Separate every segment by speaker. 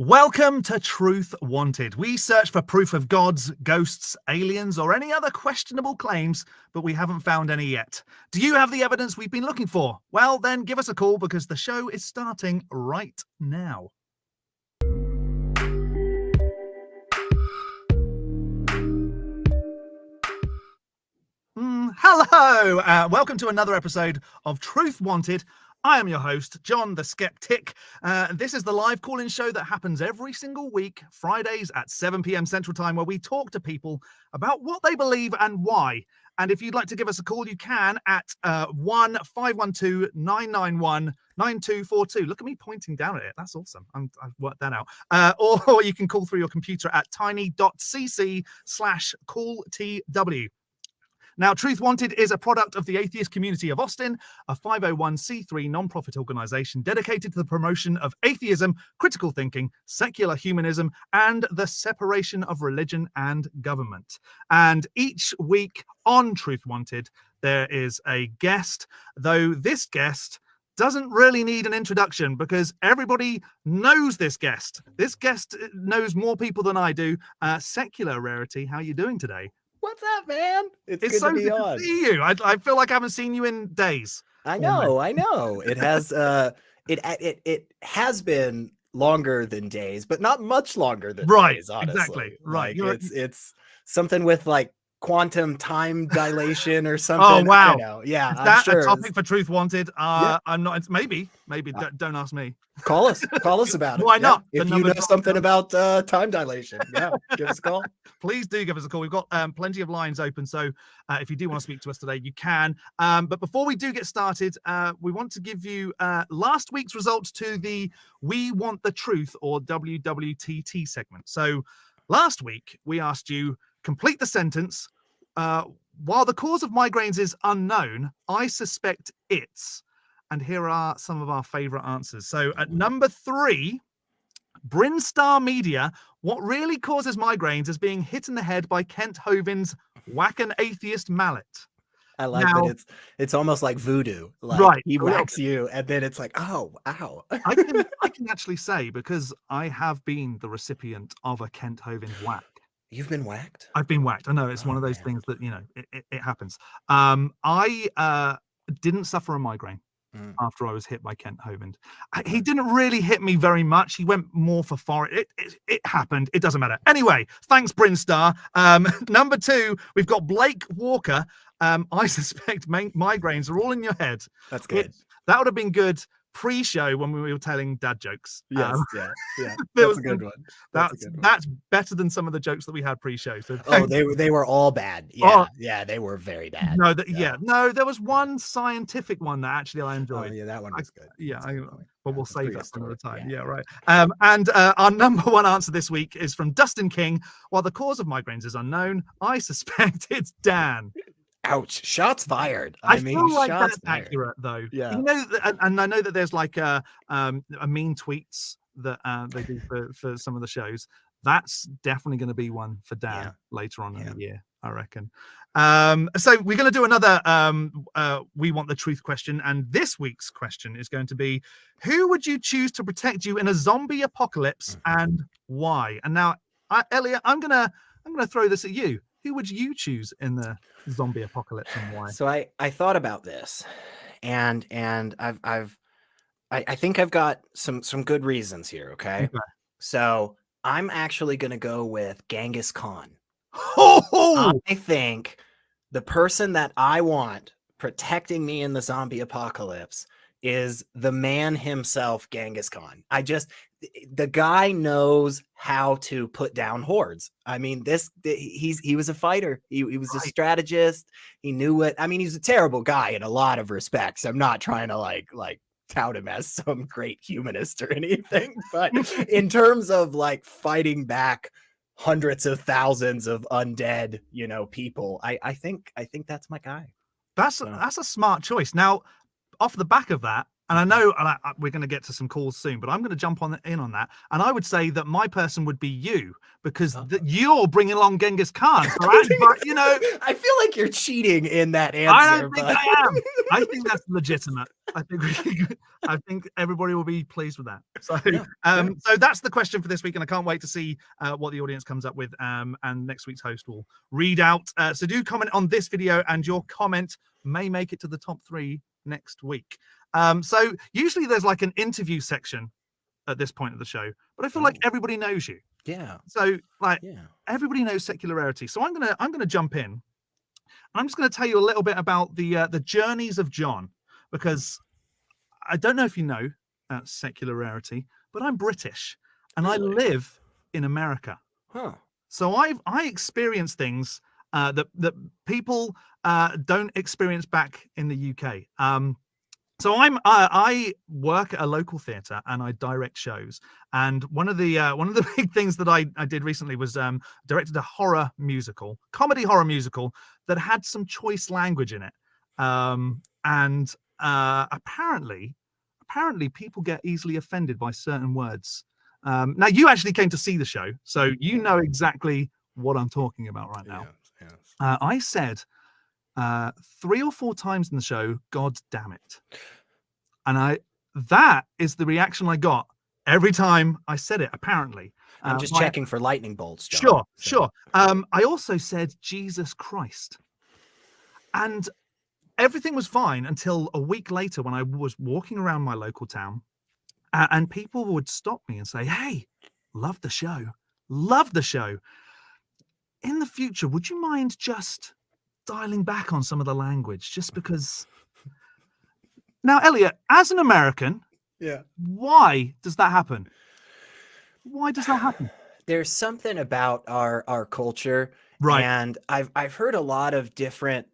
Speaker 1: Welcome to Truth Wanted. We search for proof of gods, ghosts, aliens, or any other questionable claims, but we haven't found any yet. Do you have the evidence we've been looking for? Well, then give us a call because the show is starting right now. Hello! Welcome to another episode of Truth Wanted. I am your host, John the Skeptick. This is the live call-in show that happens every single week, Fridays at 7 p.m. Central Time, where we talk to people about what they believe and why. And if you'd like to give us a call, you can at 1-512-991-9242. Look at me pointing down at it. That's awesome. I've worked that out. Or you can call through your computer at tiny.cc/calltw. Now, Truth Wanted is a product of the Atheist Community of Austin, a 501c3 non-profit organization dedicated to the promotion of atheism, critical thinking, secular humanism, and the separation of religion and government. And each week on Truth Wanted, there is a guest, though this guest doesn't really need an introduction because everybody knows this guest. This guest knows more people than I do. Secular Rarity, how are you doing today?
Speaker 2: What's up, man? It's good
Speaker 1: so
Speaker 2: to be
Speaker 1: good
Speaker 2: on.
Speaker 1: to see you. I feel like I haven't seen you in days.
Speaker 2: I know. It has it has been longer than days, but not much longer than days, honestly.
Speaker 1: Exactly. Right.
Speaker 2: Like, it's something with like quantum time dilation or something.
Speaker 1: Oh wow.
Speaker 2: Yeah.
Speaker 1: Is that
Speaker 2: I'm sure
Speaker 1: a topic for Truth Wanted?
Speaker 2: Yeah.
Speaker 1: I'm not. It's maybe. Don't ask me.
Speaker 2: Call us about it.
Speaker 1: Why not?
Speaker 2: If you know something about time dilation, give us a call.
Speaker 1: Please do give us a call. We've got plenty of lines open, so if you do want to speak to us today, you can. But before we do get started, we want to give you last week's results to the We Want the Truth, or WWTT segment. So last week we asked you, complete the sentence. While the cause of migraines is unknown, I suspect it's. And here are some of our favorite answers. So at number 3, Brinstar Media, what really causes migraines is being hit in the head by Kent Hovind's whack an atheist mallet.
Speaker 2: I like that it's almost like voodoo. Like,
Speaker 1: right.
Speaker 2: He whacks you and then it's like, oh, ow.
Speaker 1: I can actually say, because I have been the recipient of a Kent Hovind whack.
Speaker 2: You've been whacked?
Speaker 1: I've been whacked. I know it's one of those things that, it happens. I didn't suffer a migraine after I was hit by Kent Hovind. He didn't really hit me very much. He went more for foreign. It happened. It doesn't matter. Anyway, thanks, Brinstar. Number 2, we've got Blake Walker. I suspect migraines are all in your head.
Speaker 2: That's good.
Speaker 1: That would have been good pre-show when we were telling dad jokes.
Speaker 2: Yes, yeah. That's a good one.
Speaker 1: That's better than some of the jokes that we had pre-show. So
Speaker 2: they were all bad. Yeah, they were very bad.
Speaker 1: No, there was one scientific one that actually I enjoyed.
Speaker 2: Oh, yeah, that one was good.
Speaker 1: But we'll save that for another time. Yeah, right. And our number 1 answer this week is from Dustin King. While the cause of migraines is unknown, I suspect it's Dan.
Speaker 2: Ouch! Shots fired.
Speaker 1: I feel like that's accurate, though.
Speaker 2: Yeah.
Speaker 1: And I know that there's like a mean tweets that they do for some of the shows. That's definitely going to be one for Dan later on in the year, I reckon. So we're going to do another We Want the Truth question, and this week's question is going to be: who would you choose to protect you in a zombie apocalypse, and why? And now, Elliot, I'm gonna throw this at you. Who would you choose in the zombie apocalypse, and why?
Speaker 2: So I thought about this, and I think I've got some good reasons here. Okay. So I'm actually gonna go with Genghis Khan. I think the person that I want protecting me in the zombie apocalypse is the man himself, Genghis Khan. The guy knows how to put down hordes. I mean, he was a fighter. He was a strategist. He knew what. I mean, he's a terrible guy in a lot of respects. I'm not trying to like tout him as some great humanist or anything, but in terms of like fighting back hundreds of thousands of undead, people, I think that's my guy.
Speaker 1: That's a smart choice. Now, off the back of that, And I know we're going to get to some calls soon, but I'm going to jump in on that. And I would say that my person would be you, because you're bringing along Genghis Khan. So but, you know,
Speaker 2: I feel like you're cheating in that answer.
Speaker 1: I don't think I am. I think that's legitimate. I think everybody will be pleased with that. So, so that's the question for this week, and I can't wait to see what the audience comes up with. And next week's host will read out. So do comment on this video, and your comment may make it to the top 3 next week. So usually there's like an interview section at this point of the show, but I feel like everybody knows you.
Speaker 2: Yeah.
Speaker 1: So everybody knows Secular Rarity. So I'm gonna jump in. I'm just going to tell you a little bit about the Journeys of Jon, because I don't know if you know Secular Rarity, but I'm British and I live in America. So I experience things that people don't experience back in the UK. So I work at a local theatre and I direct shows. And one of the big things that I did recently was directed a comedy horror musical that had some choice language in it. And apparently people get easily offended by certain words. Now you actually came to see the show, so you know exactly what I'm talking about right now.
Speaker 2: Yes.
Speaker 1: I said 3 or 4 times in the show, "God damn it." And that is the reaction I got every time I said it, apparently.
Speaker 2: I'm just checking for lightning bolts, John.
Speaker 1: Sure. I also said Jesus Christ. And everything was fine until a week later when I was walking around my local town and people would stop me and say, "Hey, love the show. Love the show. In the future, would you mind just dialing back on some of the language, just because..." Now, Elliot, as an American, why does that happen? Why does that happen?
Speaker 2: There's something about our culture,
Speaker 1: right?
Speaker 2: And I've heard a lot of different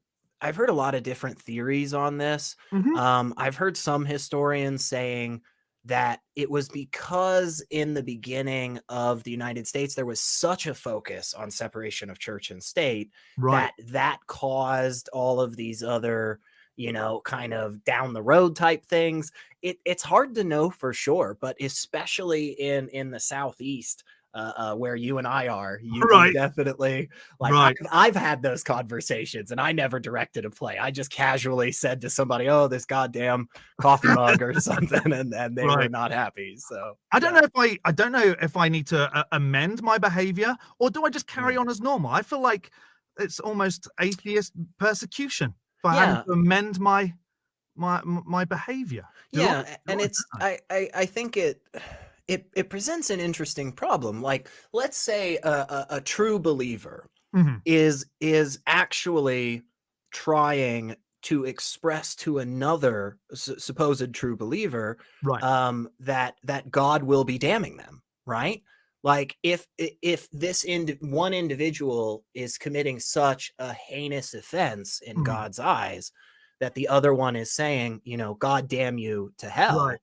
Speaker 2: theories on this. I've heard some historians saying that it was because in the beginning of the United States there was such a focus on separation of church and state that caused all of these other, you know, kind of down the road type things. It's hard to know for sure, but especially in the Southeast, where you and I are, you definitely I've had those conversations, and I never directed a play. I just casually said to somebody, "Oh, this goddamn coffee mug," or something, and they were not happy. So I don't
Speaker 1: know if I need to amend my behavior, or do I just carry on as normal? I feel like it's almost atheist persecution for having to amend my behavior.
Speaker 2: I think it presents an interesting problem. Like, let's say a true believer is actually trying to express to another supposed true believer that God will be damning them, right? Like, if this one individual is committing such a heinous offense in God's eyes that the other one is saying, you know, "God damn you to hell."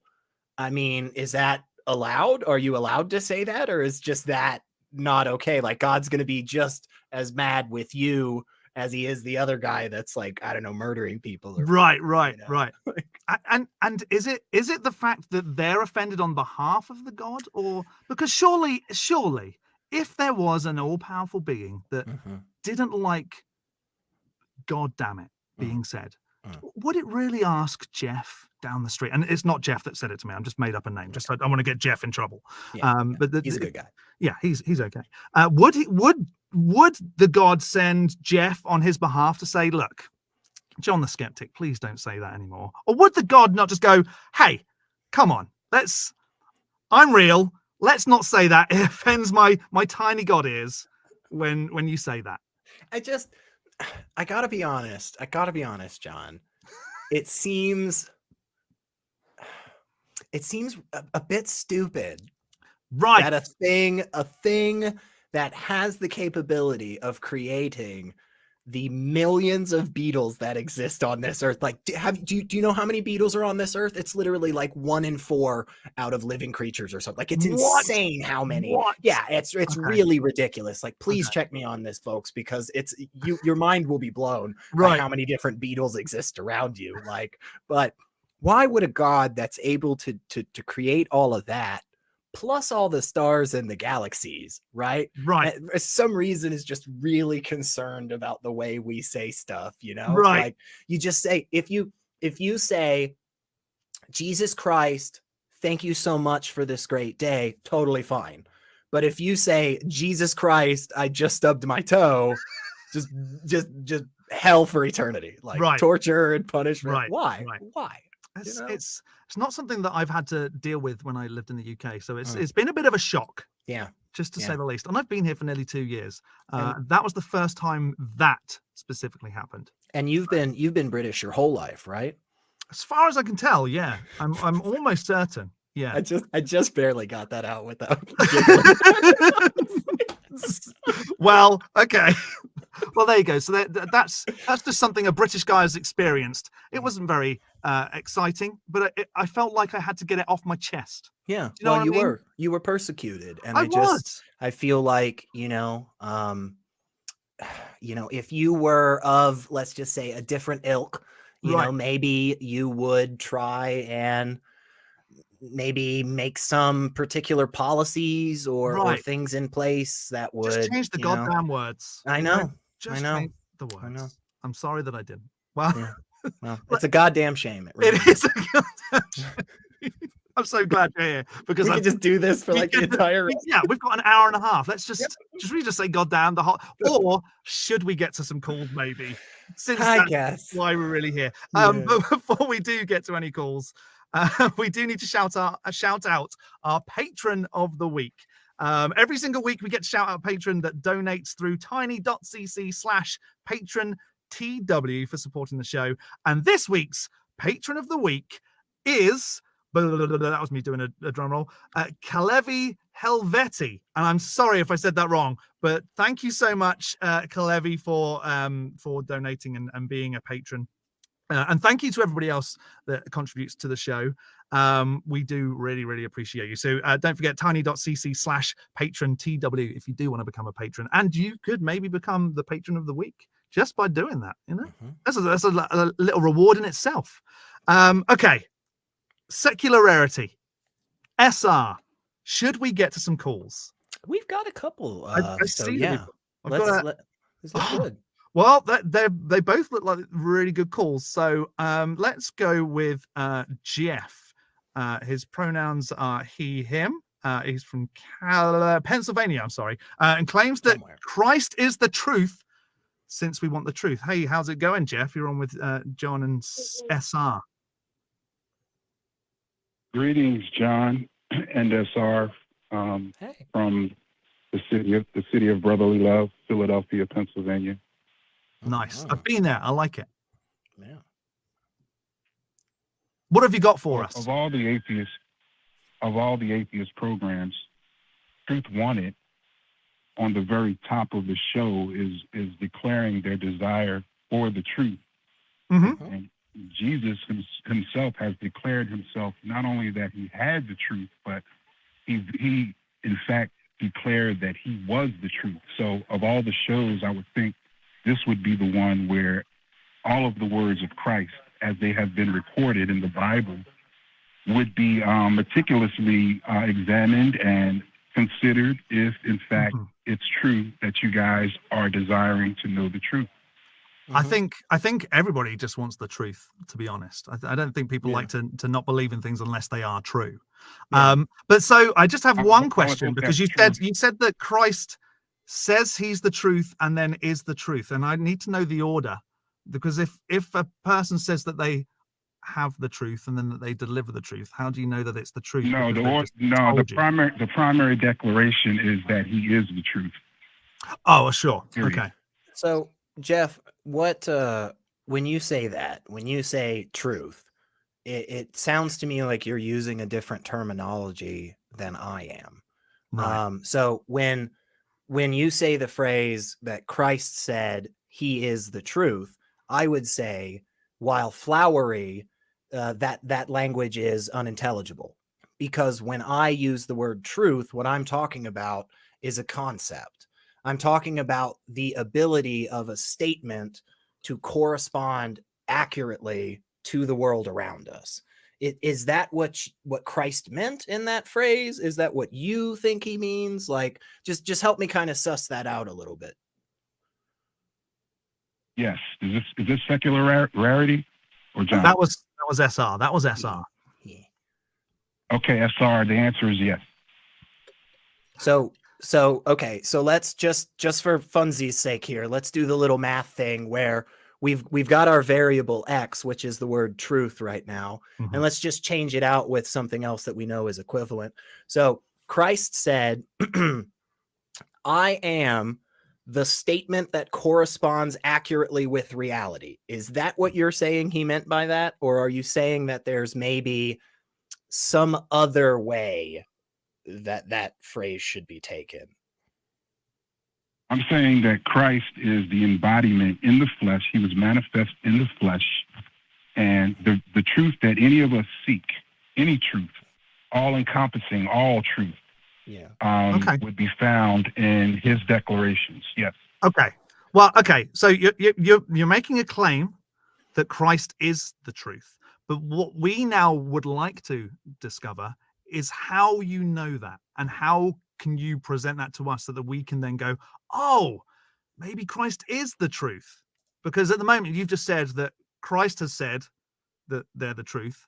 Speaker 2: I mean, is that allowed? Are you allowed to say that, or is just that not okay? Like, God's going to be just as mad with you as he is the other guy that's, like, I don't know, murdering people. Or,
Speaker 1: right. And is it the fact that they're offended on behalf of the God, or because surely if there was an all-powerful being that didn't like "God damn it" being said, would it really ask Jeff down the street? And it's not Jeff that said it to me. I'm just made up a name. Just I want to get Jeff in trouble. But
Speaker 2: he's a good guy.
Speaker 1: Yeah, he's okay. Would the God send Jeff on his behalf to say, "Look, John the Skeptic, please don't say that anymore"? Or would the God not just go, "Hey, come on, I'm real. Let's not say that. It offends my tiny God ears when you say that"?
Speaker 2: I gotta be honest, John. It seems a bit stupid, that a thing that has the capability of creating the millions of beetles that exist on this earth. Like, do you know how many beetles are on this earth? It's literally like 1 in 4 out of living creatures or something. Like, it's insane how many. Yeah, it's really ridiculous. Like, please check me on this, folks, because your mind will be blown by how many different beetles exist around you. Like, but Why would a God that's able to create all of that, plus all the stars and the galaxies, right?
Speaker 1: Right.
Speaker 2: For some reason is just really concerned about the way we say stuff, you know?
Speaker 1: Right.
Speaker 2: Like you just say, if you say, Jesus Christ, thank you so much for this great day, totally fine. But if you say, Jesus Christ, I just stubbed my toe, just hell for eternity, like
Speaker 1: Right.
Speaker 2: torture and punishment.
Speaker 1: Right.
Speaker 2: Why?
Speaker 1: Right.
Speaker 2: Why?
Speaker 1: It's not something that I've had to deal with when I lived in the UK. So
Speaker 2: Mm.
Speaker 1: it's been a bit of a shock.
Speaker 2: Yeah.
Speaker 1: Just to
Speaker 2: Yeah.
Speaker 1: say the least. And I've been here for nearly 2 years.
Speaker 2: And-
Speaker 1: that was the first time that specifically happened.
Speaker 2: And you've been British your whole life, right?
Speaker 1: As far as I can tell, yeah. I'm almost certain. Yeah.
Speaker 2: I just barely got that out without
Speaker 1: Well, okay. Well, there you go. So that's just something a British guy has experienced. It wasn't very exciting, but I felt like I had to get it off my chest.
Speaker 2: Yeah.
Speaker 1: You know
Speaker 2: well,
Speaker 1: what I mean?
Speaker 2: you were persecuted, and
Speaker 1: I
Speaker 2: feel like, if you were of, let's just say, a different ilk, you know, maybe you would try and maybe make some particular policies or things in place that would
Speaker 1: just change the goddamn words.
Speaker 2: I know.
Speaker 1: Just
Speaker 2: I know.
Speaker 1: change the words.
Speaker 2: I know.
Speaker 1: I'm sorry that I didn't. Well,
Speaker 2: yeah. Well, it's a goddamn shame.
Speaker 1: It is a goddamn shame. I'm so glad you're here because
Speaker 2: we could just do this for like the entire.
Speaker 1: Yeah, we've got an hour and a half. Let's just we just say goddamn the whole. Or should we get to some calls maybe? Since
Speaker 2: I guess
Speaker 1: why we're really here.
Speaker 2: Yeah.
Speaker 1: But before we do get to any calls, we do need to shout out our patron of the week. Every single week we get to shout out a patron that donates through tiny.cc/patron TW for supporting the show. And this week's patron of the week is, that was me doing a drum roll, Kalevi Helveti. And I'm sorry if I said that wrong, but thank you so much, Kalevi, for donating and being a patron. And thank you to everybody else that contributes to the show. We do really, really appreciate you. So don't forget tiny.cc/patron TW if you do want to become a patron. And you could maybe become the patron of the week just by doing that. You know, that's a little reward in itself. Okay. Secular Rarity. SR. Should we get to some calls?
Speaker 2: We've got a couple.
Speaker 1: I see.
Speaker 2: Yeah. Let's look good.
Speaker 1: Well, they both look like really good calls. So let's go with Jeff. His pronouns are he, him. He's from Pennsylvania, I'm sorry, and claims that Christ is the truth since we want the truth. Hey, how's it going, Jeff? You're on with John and SR.
Speaker 3: Greetings, John and SR, from the city of brotherly love, Philadelphia, Pennsylvania.
Speaker 1: Nice. I've been there. I like it.
Speaker 2: Yeah.
Speaker 1: What have you got for us?
Speaker 3: Of all the atheist programs, Truth Wanted on the very top of the show is declaring their desire for the truth. And Jesus himself has declared himself not only that he had the truth, but he in fact declared that he was the truth. So of all the shows, I would think this would be the one where all of the words of Christ, as they have been recorded in the Bible, would be meticulously examined and considered if, in fact, it's true that you guys are desiring to know the truth.
Speaker 1: I think everybody just wants the truth, to be honest. I don't think people like to not believe in things unless they are true. But so I just have one question, because you said that Christ says he's the truth and then is the truth, and I need to know the order, because if a person says that they have the truth and then that they deliver the truth, how do you know that it's the truth?
Speaker 3: The primary declaration is that he is the truth.
Speaker 1: Oh, sure.
Speaker 3: Period.
Speaker 1: Okay.
Speaker 2: So Jeff, what when you say truth, it sounds to me like you're using a different terminology than I am.
Speaker 1: Right.
Speaker 2: So when you say the phrase that Christ said he is the truth, I would say, while flowery, that language is unintelligible, because when I use the word truth, what I'm talking about is a concept. I'm talking about the ability of a statement to correspond accurately to the world around us. Is that what Christ meant in that phrase? Is that what you think he means? Like, just help me kind of suss that out a little bit.
Speaker 3: Yes. Is this secular Rarity or John?
Speaker 1: That was SR. That was SR.
Speaker 2: Yeah.
Speaker 3: Okay, SR. The answer is yes.
Speaker 2: So okay, so let's just for funsies' sake here, let's do the little math thing where we've got our variable X, which is the word truth right now, and let's just change it out with something else that we know is equivalent. So Christ said, I am the statement that corresponds accurately with reality. Is that what you're saying he meant by that? Or are you saying that there's maybe some other way that phrase should be taken?
Speaker 3: I'm saying that Christ is the embodiment in the flesh. He was manifest in the flesh. And the truth that any of us seek, any truth, all-encompassing, all truth, would be found in his declarations. Yes.
Speaker 1: Okay. Well, okay. So you're making a claim that Christ is the truth. But what we now would like to discover is how you know that, and how can you present that to us so that we can then go, oh, maybe Christ is the truth. Because at the moment you've just said that Christ has said that they're the truth,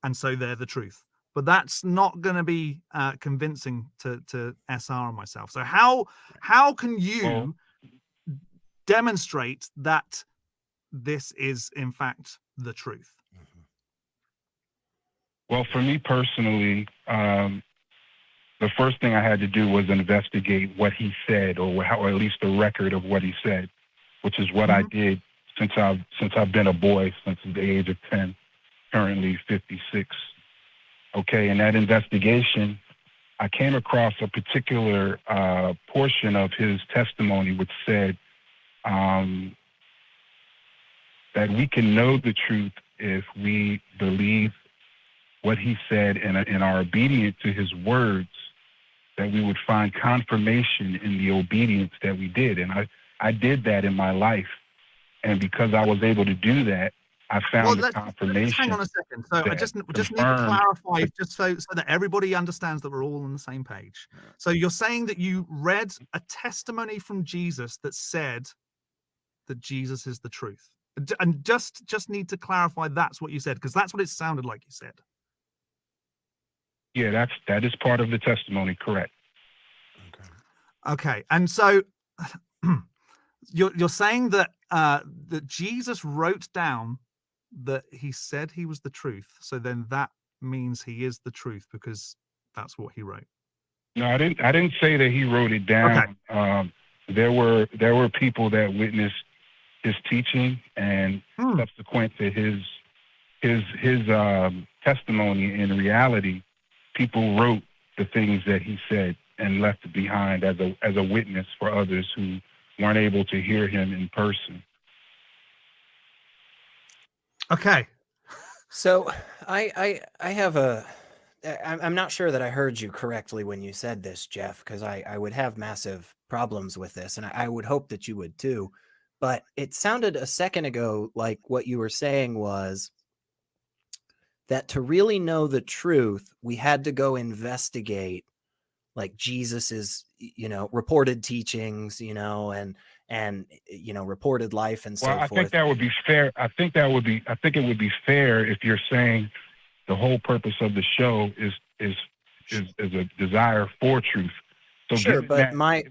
Speaker 1: and so they're the truth. But that's not going to be convincing to SR and myself. So how can you demonstrate that this is in fact the truth?
Speaker 3: Well, for me personally, the first thing I had to do was investigate what he said, or at least the record of what he said, which is what I did since I've been a boy, since the age of 10, currently 56. Okay, in that investigation, I came across a particular portion of his testimony which said that we can know the truth if we believe what he said and are obedient to his words, that we would find confirmation in the obedience that we did. And I did that in my life. And because I was able to do that, I found the confirmation.
Speaker 1: Hang on a second. So I just need to clarify, just so that everybody understands that we're all on the same page. So you're saying that you read a testimony from Jesus that said that Jesus is the truth. And just need to clarify that's what you said, because that's what it sounded like you said.
Speaker 3: Yeah, that is part of the testimony, correct.
Speaker 1: Okay. And so you're saying that that Jesus wrote down that he said he was the truth. So then that means he is the truth, because that's what he wrote.
Speaker 3: No, I didn't say that he wrote it down. Okay. There were people that witnessed his teaching, and subsequent to his testimony, in reality, people wrote the things that he said and left behind as a witness for others who weren't able to hear him in person.
Speaker 1: Okay.
Speaker 2: So I have I'm not sure that I heard you correctly when you said this, Jeff, because I would have massive problems with this, and I would hope that you would too. But it sounded a second ago like what you were saying was that to really know the truth, we had to go investigate like Jesus's, reported teachings, and reported life and so forth.
Speaker 3: I think that would be fair. I think it would be fair if you're saying the whole purpose of the show is a desire for truth. So
Speaker 2: sure, but my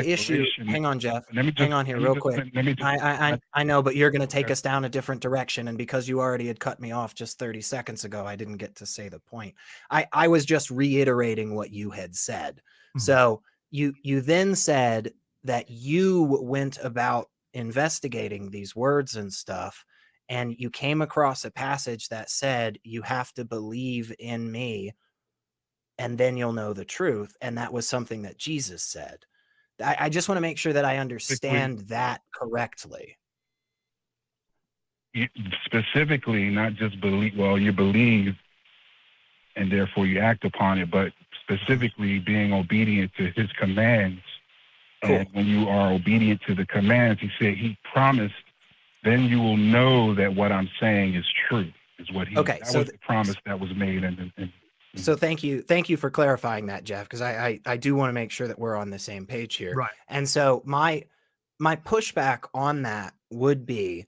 Speaker 2: issue. Hang on, Jeff. Hang on here, real quick. I know, but you're going to take us down a different direction, and because you already had cut me off just 30 seconds ago, I didn't get to say the point. I was just reiterating what you had said. So you then said that you went about investigating these words and stuff, and you came across a passage that said you have to believe in me, and then you'll know the truth. And that was something that Jesus said. I just want to make sure that I understand that correctly.
Speaker 3: Specifically, not just believe, well, you believe and therefore you act upon it, but specifically being obedient to his commands. Cool. And when you are obedient to the commands, he said, he promised, then you will know that what I'm saying is true. is what he.
Speaker 2: Okay,
Speaker 3: That
Speaker 2: so
Speaker 3: was the promise that was made.
Speaker 2: So thank you for clarifying that, Jeff, because I do want to make sure that we're on the same page here.
Speaker 1: Right.
Speaker 2: And so my pushback on that would be,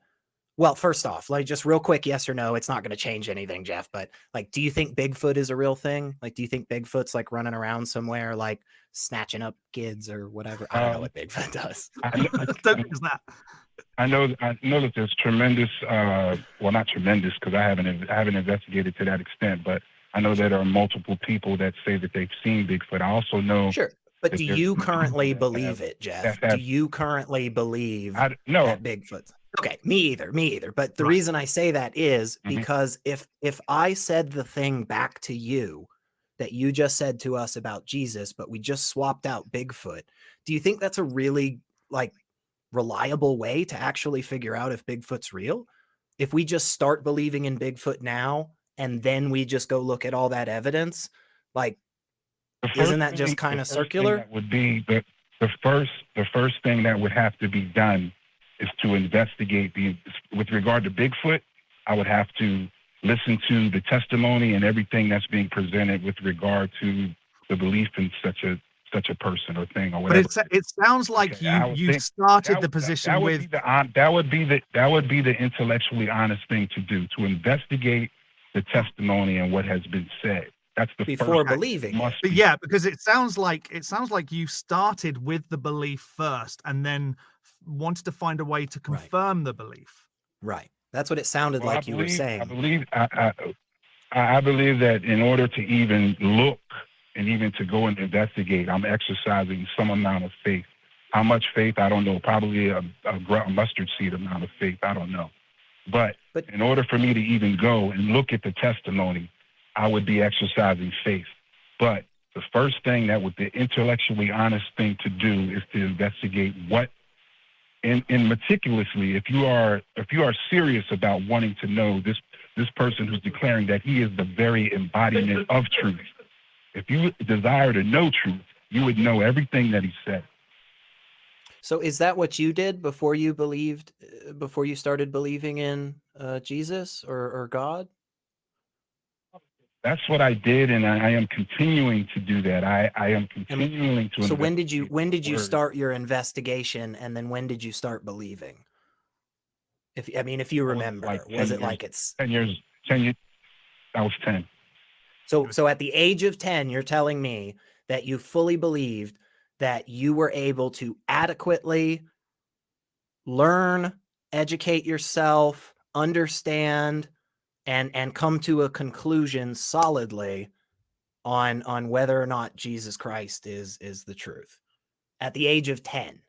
Speaker 2: well, first off, like just real quick, yes or no, it's not going to change anything, Jeff, but like, do you think Bigfoot is a real thing? Like, do you think Bigfoot's like running around somewhere, like snatching up kids or whatever? I don't know what Bigfoot does.
Speaker 1: I don't think it's that.
Speaker 3: I know that there's tremendous, well, not tremendous, because I haven't investigated to that extent, but I know that there are multiple people that say that they've seen Bigfoot. I also know.
Speaker 2: Sure. But do you currently believe it, Jeff? Do you currently believe that Bigfoot? Okay, me either. But the reason I say that is because if I said the thing back to you that you just said to us about Jesus, but we just swapped out Bigfoot, do you think that's a really like reliable way to actually figure out if Bigfoot's real? If we just start believing in Bigfoot now and then we just go look at all that evidence, like, isn't that just kind of circular?
Speaker 3: That would be the first thing that would have to be done is to investigate with regard to Bigfoot. I would have to listen to the testimony and everything that's being presented with regard to the belief in such a person or thing or whatever.
Speaker 1: But it sounds like you started the position with
Speaker 3: that would be the intellectually honest thing to do, to investigate the testimony and what has been said. That's the
Speaker 2: before
Speaker 3: first
Speaker 2: believing.
Speaker 1: But yeah, because it sounds like you started with the belief first and then wanted to find a way to confirm the belief.
Speaker 2: Right. That's what it sounded like you were saying.
Speaker 3: I believe that in order to even look and even to go and investigate, I'm exercising some amount of faith. How much faith? I don't know. Probably a mustard seed amount of faith. I don't know. But in order for me to even go and look at the testimony, I would be exercising faith. But the first thing that would be the intellectually honest thing to do is to investigate what, and meticulously, if you are serious about wanting to know this person who's declaring that he is the very embodiment of truth, if you desire to know truth, you would know everything that he said.
Speaker 2: So is that what you did before you started believing in Jesus or God?
Speaker 3: That's what I did, and I am continuing to do that. I am continuing to.
Speaker 2: So when did you start your investigation, and then when did you start believing? If you remember, was it like it's
Speaker 3: 10 years? 10 years. I was 10.
Speaker 2: So at the age of 10, you're telling me that you fully believed that you were able to adequately learn, educate yourself, understand, and come to a conclusion solidly on whether or not Jesus Christ is the truth at the age of 10.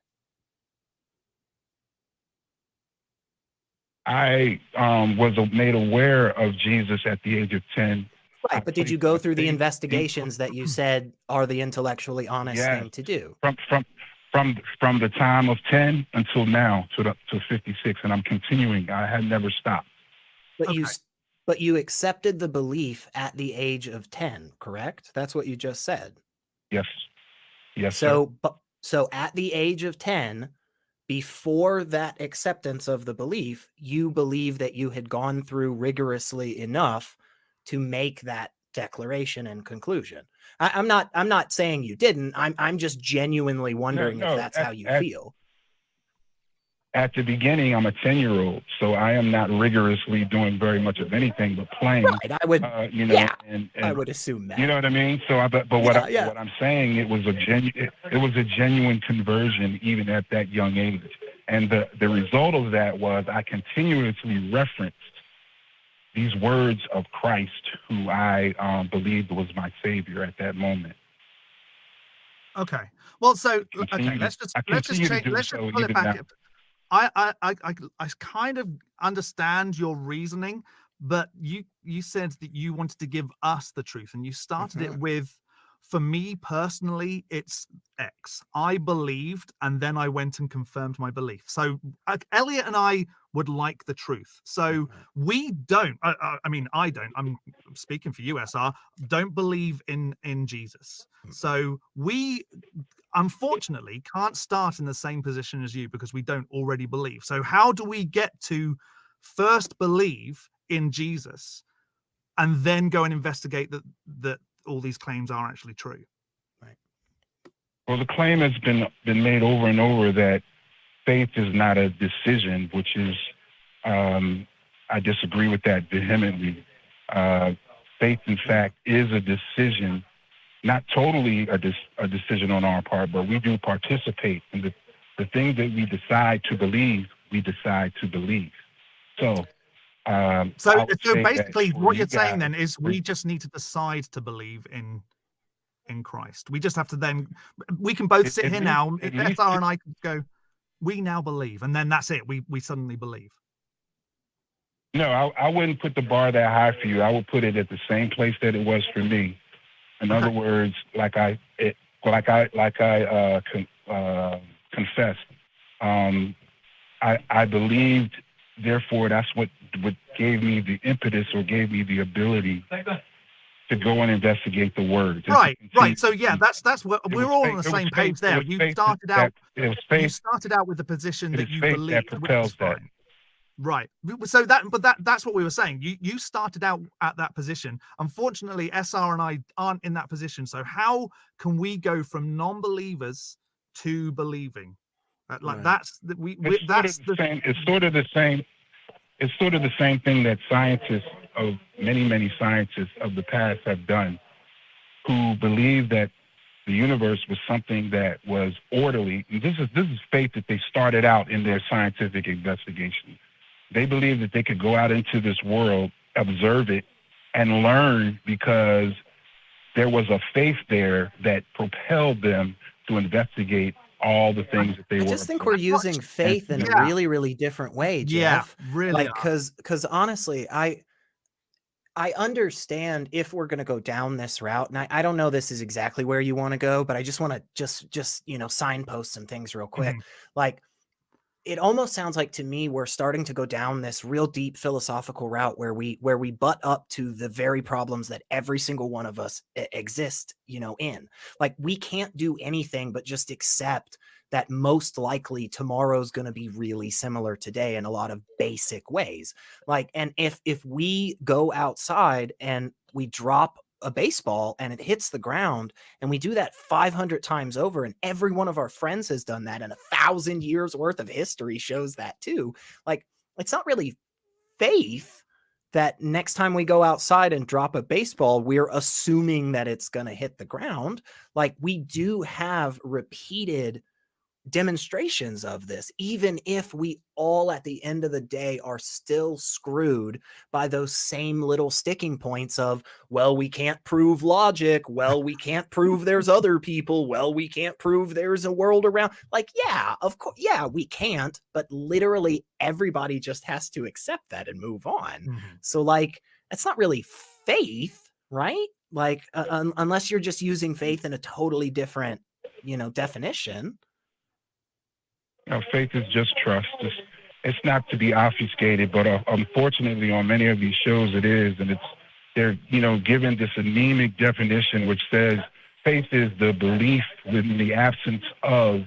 Speaker 3: I was made aware of Jesus at the age of 10.
Speaker 2: Right, but did you go through the investigations that you said are the intellectually honest thing to do?
Speaker 3: From the time of 10 until now to 56, and I'm continuing. I had never stopped.
Speaker 2: But you accepted the belief at the age of 10, correct? That's what you just said.
Speaker 3: Yes. Yes.
Speaker 2: So at the age of 10, before that acceptance of the belief, you believe that you had gone through rigorously enough to make that declaration and conclusion. I'm not saying you didn't. I'm just genuinely wondering if that's how you feel.
Speaker 3: At the beginning, I'm a 10-year-old, so I am not rigorously doing very much of anything but playing.
Speaker 2: Right, I would,
Speaker 3: and
Speaker 2: I would assume that.
Speaker 3: You know what I mean? So, what I'm saying, it was a genuine conversion even at that young age, and the result of that was I continuously referenced these words of Christ, who I believed was my Savior at that moment.
Speaker 1: Okay. Well, so let's just pull it back. I kind of understand your reasoning, but you said that you wanted to give us the truth, and you started it with, for me personally, it's X. I believed, and then I went and confirmed my belief. So Elliot and I would like the truth. So we don't. I don't. I'm speaking for USR. Don't believe in Jesus. So we, unfortunately, can't start in the same position as you because we don't already believe. So how do we get to first believe in Jesus and then go and investigate that all these claims are actually true?
Speaker 2: Right.
Speaker 3: Well, the claim has been made over and over that faith is not a decision, which is, I disagree with that vehemently. Faith, in fact, is a decision, not totally a decision on our part, but we do participate in the things that we decide to believe, we decide to believe. So
Speaker 1: basically what you're saying then is we just need to decide to believe in Christ. We just have to then, we can both sit here now, SR and I can go, we now believe, and then that's it. We suddenly believe.
Speaker 3: No, I wouldn't put the bar that high for you. I would put it at the same place that it was for me. In other words, like I confessed, I believed. Therefore, that's what gave me the impetus or gave me the ability to go and investigate the words.
Speaker 1: Right. So yeah, that's what we're all on the same page there. You started out with the position that you believed, which is fine. Right. So that's what we were saying. You started out at that position. Unfortunately, SR and I aren't in that position. So how can we go from non-believers to believing? It's sort of the same. It's sort of the same thing that scientists of many scientists of the past have done, who believe that the universe was something that was orderly. And this is faith that they started out in their scientific investigation. They believed that they could go out into this world, observe it, and learn, because there was a faith there that propelled them to investigate all the things that they were.
Speaker 2: I just think we're using faith in a really, really different way, Jeff.
Speaker 1: Yeah, really.
Speaker 2: Because honestly, I understand if we're going to go down this route, and I don't know this is exactly where you want to go, but I just want to just signpost some things real quick. Like, it almost sounds like to me we're starting to go down this real deep philosophical route where we butt up to the very problems that every single one of us exist, in. Like, we can't do anything but just accept that most likely tomorrow's going to be really similar today in a lot of basic ways. Like, and if we go outside and we drop a baseball and it hits the ground, and we do that 500 times over, and every one of our friends has done that, and 1,000 years worth of history shows that too. Like, it's not really faith that next time we go outside and drop a baseball, we're assuming that it's going to hit the ground. Like, we do have repeated demonstrations of this, even if we all at the end of the day are still screwed by those same little sticking points of, well, we can't prove logic, well, we can't prove there's other people, well, we can't prove there's a world around. Like, yeah, of course, yeah, we can't, but literally everybody just has to accept that and move on. So, like, it's not really faith, right? Like, unless you're just using faith in a totally different definition.
Speaker 3: Faith is just trust. It's not to be obfuscated, but unfortunately, on many of these shows, it is, and they're given this anemic definition which says faith is the belief in the absence of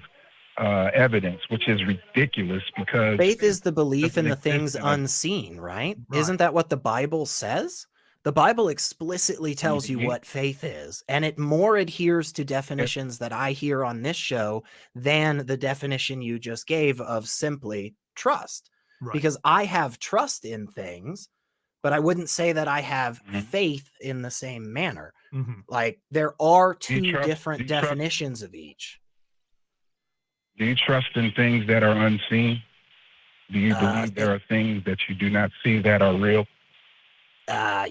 Speaker 3: evidence, which is ridiculous, because
Speaker 2: faith is the belief in the things unseen, right? Isn't that what the Bible says? The Bible explicitly tells you what faith is, and it more adheres to definitions that I hear on this show than the definition you just gave of simply trust. Because I have trust in things, but I wouldn't say that I have faith in the same manner. Like, there are two different definitions of each.
Speaker 3: Do you trust in things that are unseen? Do you believe there are things that you do not see that are real?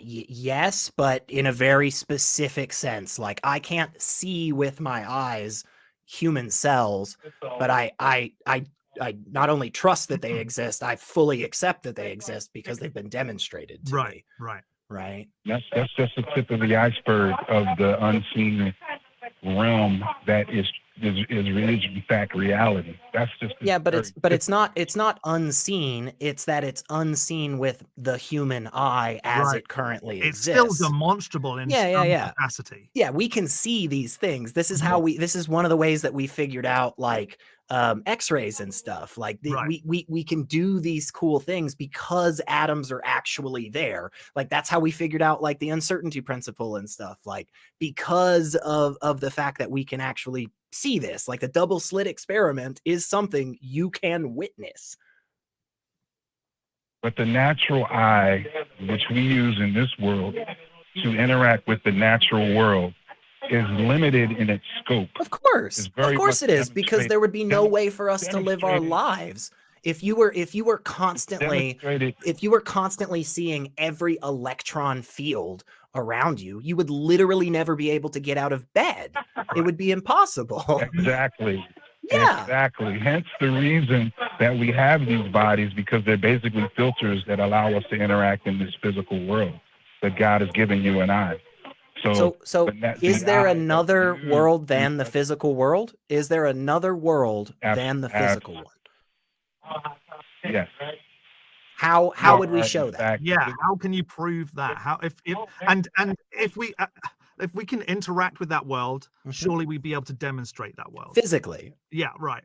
Speaker 2: Yes, but in a very specific sense. Like, I can't see with my eyes human cells, but I not only trust that they exist, I fully accept that they exist because they've been demonstrated to me. Right.
Speaker 3: That's just the tip of the iceberg of the unseen realm that is religion, in fact, reality. That's just
Speaker 2: it's not unseen. It's that it's unseen with the human eye as it currently exists.
Speaker 1: It's still demonstrable in some capacity.
Speaker 2: Yeah, we can see these things. This is how this is one of the ways that we figured out, like, x-rays and stuff. Like
Speaker 1: Right.
Speaker 2: we can do these cool things because atoms are actually there. Like that's how we figured out like the uncertainty principle and stuff, like because of the fact that we can actually see this. Like the double slit experiment is something you can witness.
Speaker 3: But the natural eye, which we use in this world to interact with the natural world, is limited in its scope.
Speaker 2: Of course it is, because there would be no way for us to live our lives if you were constantly seeing every electron field around you. You would literally never be able to get out of bed. It would be impossible.
Speaker 3: Exactly.
Speaker 2: Yeah.
Speaker 3: Exactly. Hence the reason that we have these bodies, because they're basically filters that allow us to interact in this physical world that God has given you and I.
Speaker 2: So is there another world than the physical world? Is there another world than the physical one?
Speaker 3: Yes.
Speaker 2: How would we show that?
Speaker 1: Yeah. How can you prove that? How if we can interact with that world, surely we'd be able to demonstrate that world
Speaker 2: physically.
Speaker 1: Yeah. Right.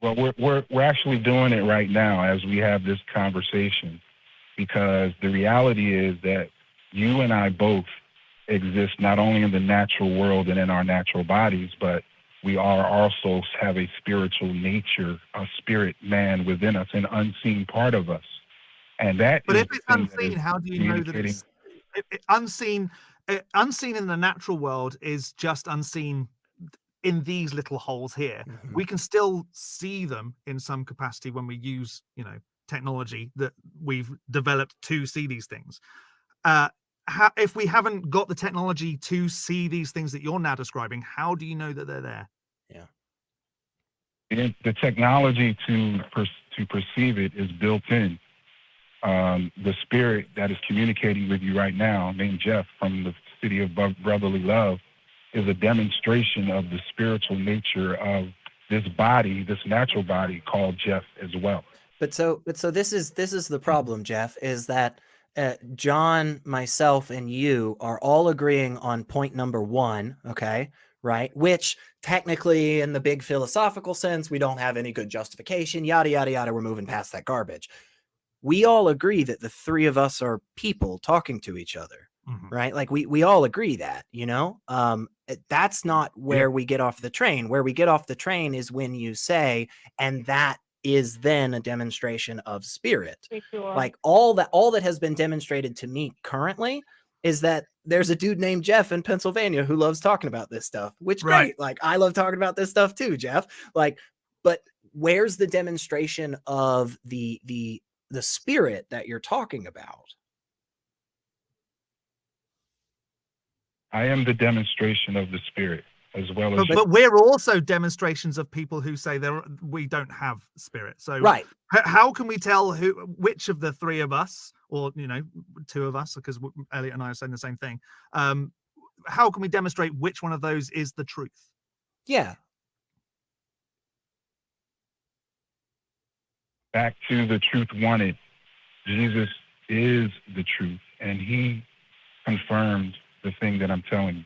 Speaker 3: Well, we're actually doing it right now as we have this conversation, because the reality is that you and I both exist not only in the natural world and in our natural bodies, but we are also have a spiritual nature, a spirit man within us, an unseen part of us. And that
Speaker 1: but
Speaker 3: is
Speaker 1: if it's unseen, how do you know that it's unseen? Unseen in the natural world is just unseen in these little holes here. We can still see them in some capacity when we use, technology that we've developed to see these things. If we haven't got the technology to see these things that you're now describing, how do you know that they're there?
Speaker 2: Yeah.
Speaker 3: The technology to perceive it is built in. The spirit that is communicating with you right now, named Jeff from the city of brotherly love, is a demonstration of the spiritual nature of this body, this natural body called Jeff as well.
Speaker 2: But so this is the problem, Jeff, is that John, myself, and you are all agreeing on point number one, okay, right? Which technically, in the big philosophical sense, we don't have any good justification, yada, yada, yada. We're moving past that garbage. We all agree that the three of us are people talking to each other, right? Like we all agree that, that's not where we get off the train. Where we get off the train is when you say, and that is then a demonstration of spirit. Like all that has been demonstrated to me currently is that there's a dude named Jeff in Pennsylvania who loves talking about this stuff, which great. Like I love talking about this stuff too, Jeff. Like, but where's the demonstration of the spirit that you're talking about?
Speaker 3: I am the demonstration of the spirit, as well as.
Speaker 1: But we're also demonstrations of people who say we don't have spirit. So
Speaker 2: right.
Speaker 1: How can we tell which of the three of us, or two of us, because Elliot and I are saying the same thing? How can we demonstrate which one of those is the truth?
Speaker 2: Yeah.
Speaker 3: Back to the truth wanted. Jesus is the truth, and he confirmed the thing that I'm telling you.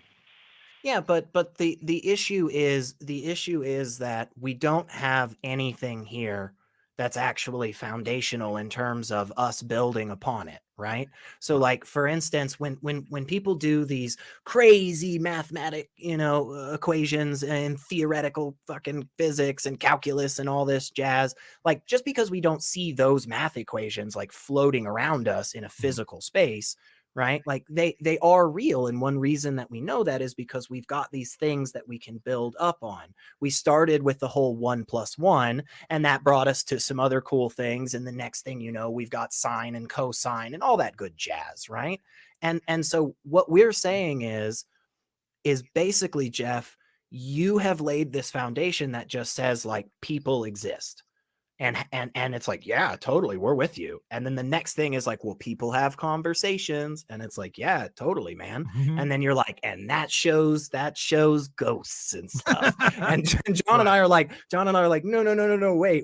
Speaker 2: Yeah, but the issue is that we don't have anything here that's actually foundational in terms of us building upon it, right? So like, for instance, when people do these crazy mathematic, equations and theoretical fucking physics and calculus and all this jazz, like just because we don't see those math equations like floating around us in a physical space, right? Like they are real. And one reason that we know that is because we've got these things that we can build up on. We started with the whole 1 + 1, and that brought us to some other cool things. And the next thing you know, we've got sine and cosine and all that good jazz, right? And so what we're saying is basically, Jeff, you have laid this foundation that just says like people exist. And it's like, yeah, totally, we're with you. And then the next thing is like, well, people have conversations, and it's like, yeah, totally, man. And then you're like, and that shows ghosts and stuff. and John and I are like, no, wait.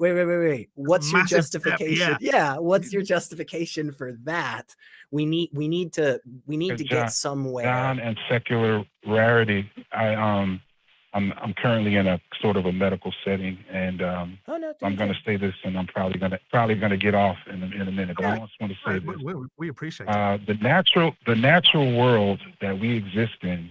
Speaker 2: What's your justification? Yeah, what's your justification for that? We need to
Speaker 3: John,
Speaker 2: get somewhere.
Speaker 3: John and secular Rarity, I I'm currently in a sort of a medical setting, and I'm going to say this, and I'm probably going to get off in a minute. But I just want to say this:
Speaker 1: we appreciate it.
Speaker 3: The natural world that we exist in,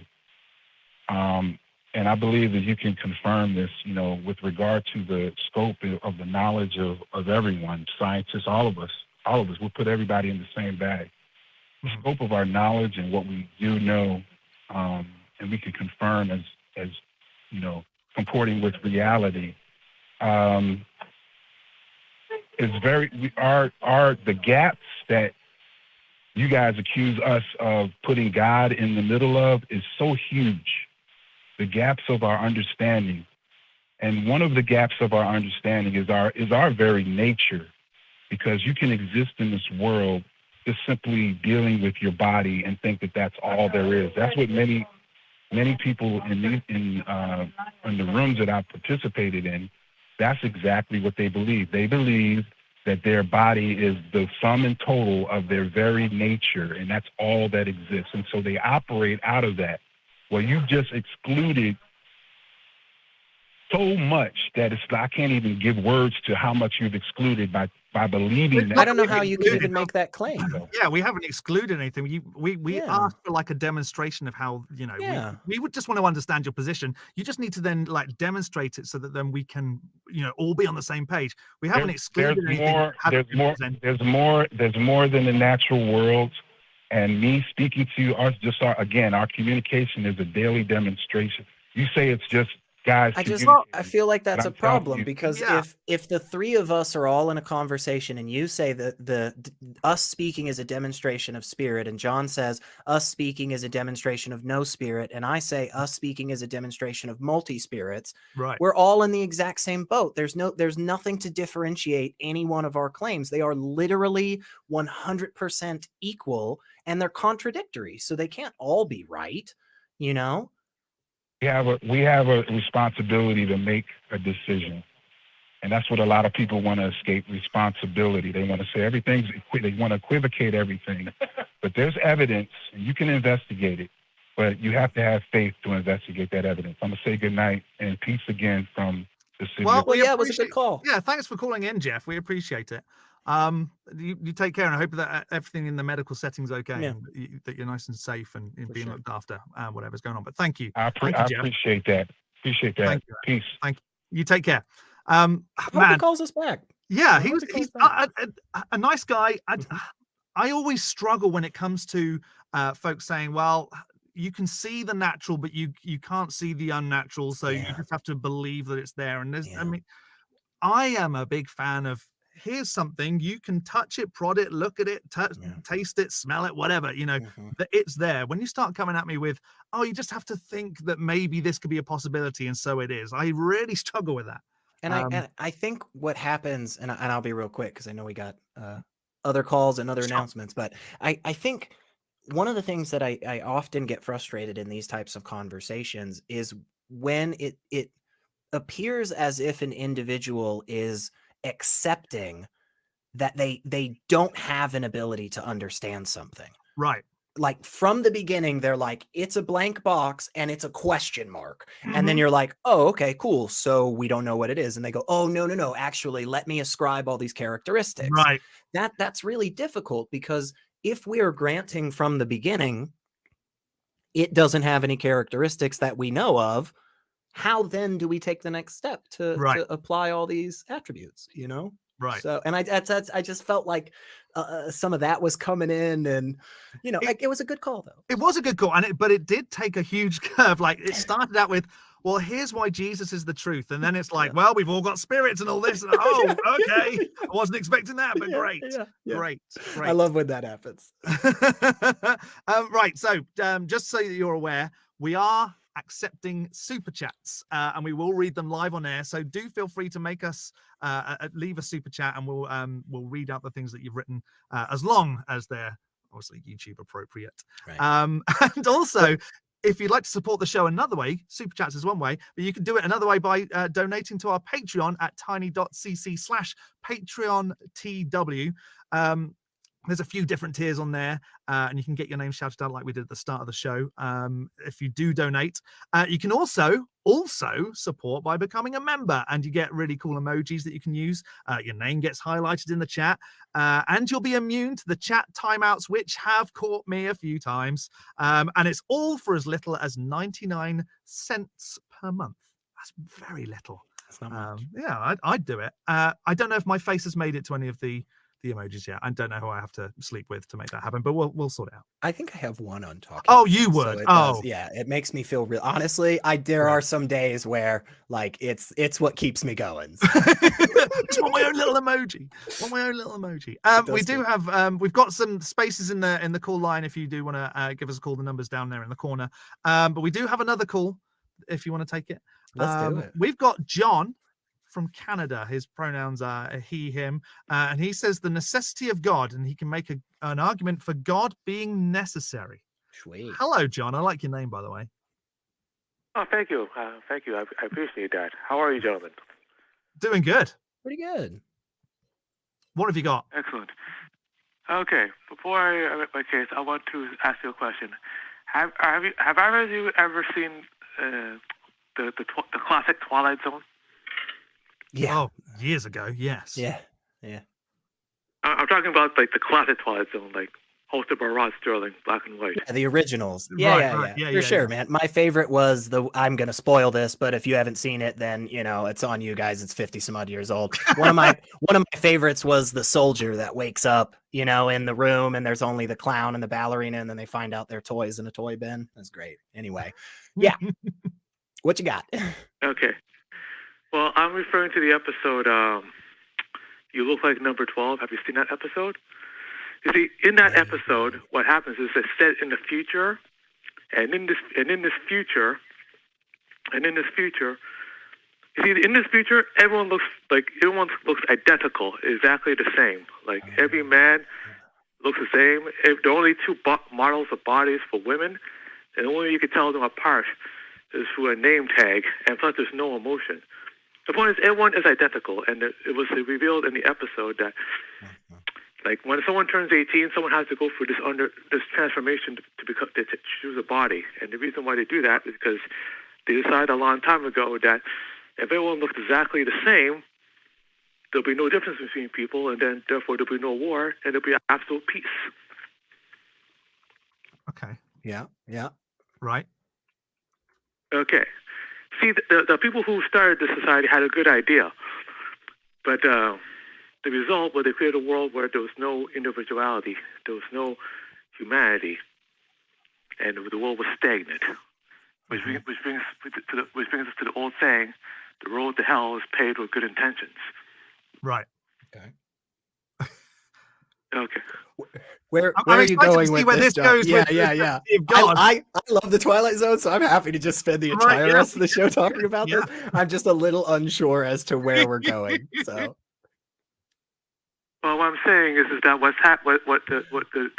Speaker 3: and I believe that you can confirm this, you know, with regard to the scope of the knowledge of everyone, scientists, all of us, we'll put everybody in the same bag. The scope of our knowledge and what we do know, and we can confirm as you know, comporting with reality, is the gaps that you guys accuse us of putting God in the middle of is so huge. The gaps of our understanding, and one of the gaps of our understanding is our very nature, because you can exist in this world just simply dealing with your body and think that that's all there is. That's what many people in the rooms that I've participated in, that's exactly what they believe. They believe that their body is the sum and total of their very nature, and that's all that exists. And so they operate out of that. Well, you've just excluded so much that I can't even give words to how much you've excluded by believing that.
Speaker 2: I don't know how you can even make that claim.
Speaker 1: Yeah, we haven't excluded anything. We asked for like a demonstration of how, you know, we would just want to understand your position. You just need to then like demonstrate it so that then we can, you know, all be on the same page. We haven't excluded anything.
Speaker 3: There's more than the natural world. And me speaking to you, again, our communication is a daily demonstration. You say it's just guys.
Speaker 2: I feel like that's a problem, because if the three of us are all in a conversation and you say that us speaking is a demonstration of spirit, and John says us speaking is a demonstration of no spirit, and I say us speaking is a demonstration of multi-spirits,
Speaker 1: right,
Speaker 2: we're all in the exact same boat. There's nothing to differentiate any one of our claims. They are literally 100% equal, and they're contradictory, so they can't all be right, you know?
Speaker 3: We have a responsibility to make a decision, and that's what a lot of people want to escape: responsibility. They want to say they want to equivocate everything, but there's evidence, and you can investigate it, but you have to have faith to investigate that evidence. I'm gonna say good night and peace again from the city.
Speaker 2: Well, it was a good call.
Speaker 1: Yeah, thanks for calling in, Jeff. We appreciate it. You take care, and I hope that everything in the medical setting's okay, and that you're nice and safe and being looked after, whatever's going on. But thank you.
Speaker 3: I appreciate that. Thank you. Peace.
Speaker 1: Thank you. You take care.
Speaker 2: Man, he calls us back.
Speaker 1: Yeah, he's a nice guy. I always struggle when it comes to folks saying, well, you can see the natural, but you can't see the unnatural, so you just have to believe that it's there. And I mean, I am a big fan of, here's something, you can touch it, prod it, look at it, taste it, smell it, whatever, you know, that it's there. When you start coming at me with, oh, you just have to think that maybe this could be a possibility, and so it is, I really struggle with that.
Speaker 2: And I think what happens, and I'll be real quick because I know we got other calls and other announcements, but I think one of the things that I often get frustrated in these types of conversations is when it appears as if an individual is accepting that they don't have an ability to understand something.
Speaker 1: Right.
Speaker 2: Like from the beginning, they're like, it's a blank box and it's a question mark. And then you're like, oh, okay, cool. So we don't know what it is. And they go, oh, no. Actually, let me ascribe all these characteristics.
Speaker 1: Right.
Speaker 2: That's really difficult, because if we are granting from the beginning, it doesn't have any characteristics that we know of, how then do we take the next step to apply all these attributes, you know?
Speaker 1: Right.
Speaker 2: So, and I just felt like some of that was coming in, and, you know, it was a good call though.
Speaker 1: It was a good call. But it did take a huge curve. Like, it started out with, well, here's why Jesus is the truth. And then it's like, well, we've all got spirits and all this. And, oh, okay. I wasn't expecting that, but great. Great.
Speaker 2: I love when that happens.
Speaker 1: Right. So just so that you're aware, we are accepting super chats, and we will read them live on air. So do feel free to make us leave a super chat, and we'll read out the things that you've written, as long as they're obviously YouTube appropriate. Right. And also, if you'd like to support the show another way, super chats is one way, but you can do it another way by donating to our Patreon at tiny.cc/PatreonTW. There's a few different tiers on there, and you can get your name shouted out like we did at the start of the show. If you do donate, you can also support by becoming a member, and you get really cool emojis that you can use. Your name gets highlighted in the chat, and you'll be immune to the chat timeouts, which have caught me a few times. And it's all for as little as 99 cents per month. That's very little.
Speaker 2: That's not much.
Speaker 1: Yeah, I'd do it. I don't know if my face has made it to any of the emojis yet. I don't know who I have to sleep with to make that happen, but we'll sort it out.
Speaker 2: I think I have one on talking.
Speaker 1: Oh, you would.
Speaker 2: So yeah, it makes me feel real. Honestly, there are some days where like it's what keeps me going. So.
Speaker 1: Just want my own little emoji. We do have we've got some spaces in the call line if you do want to give us a call. The number's down there in the corner. But we do have another call if you want to take it.
Speaker 2: Let's do it.
Speaker 1: We've got John from Canada. His pronouns are he, him, and he says the necessity of God, and he can make an argument for God being necessary.
Speaker 2: Sweet.
Speaker 1: Hello, John. I like your name, by the way.
Speaker 4: Oh, thank you. Thank you. I appreciate that. How are you, gentlemen?
Speaker 1: Doing good.
Speaker 2: Pretty good.
Speaker 1: What have you got?
Speaker 4: Excellent. Okay. Before I make my case, I want to ask you a question. Have either of you ever seen the classic Twilight Zone?
Speaker 2: Yeah.
Speaker 1: Oh, years ago, yes.
Speaker 2: Yeah.
Speaker 4: I'm talking about like the classic Twilight Zone, like hosted by Rod Sterling, black and white.
Speaker 2: Yeah, the originals.
Speaker 1: Right,
Speaker 2: For sure, man. My favorite was I'm gonna spoil this, but if you haven't seen it, then it's on you guys. It's 50 some odd years old. One of my favorites was the soldier that wakes up, in the room, and there's only the clown and the ballerina, and then they find out their toys in a toy bin. That's great. Anyway, yeah. What you got?
Speaker 4: Okay. Well, I'm referring to the episode, You Look Like Number 12. Have you seen that episode? You see, in that episode, what happens is it's set in the future, and in this future, you see, in this future, everyone looks identical, exactly the same. Like every man looks the same. There are only two models of bodies for women, and the only way you can tell them apart is through a name tag, and plus there's no emotion. The point is, everyone is identical, and it was revealed in the episode that, like, when someone turns 18, someone has to go through this transformation to choose a body, and the reason why they do that is because they decided a long time ago that if everyone looked exactly the same, there'll be no difference between people, and then therefore there'll be no war, and there'll be absolute peace.
Speaker 1: Okay.
Speaker 2: Yeah.
Speaker 1: Right.
Speaker 4: Okay. See, the people who started this society had a good idea, but the result was they created a world where there was no individuality, there was no humanity, and the world was stagnant. Which brings us to the old saying, the road to hell is paved with good intentions.
Speaker 1: Right.
Speaker 2: Okay.
Speaker 4: Okay.
Speaker 2: Where are you going with this
Speaker 1: goes?
Speaker 2: Yeah. I love the Twilight Zone, so I'm happy to just spend the entire rest of the show talking about this. I'm just a little unsure as to where we're going. So.
Speaker 4: Well, what I'm saying is that what the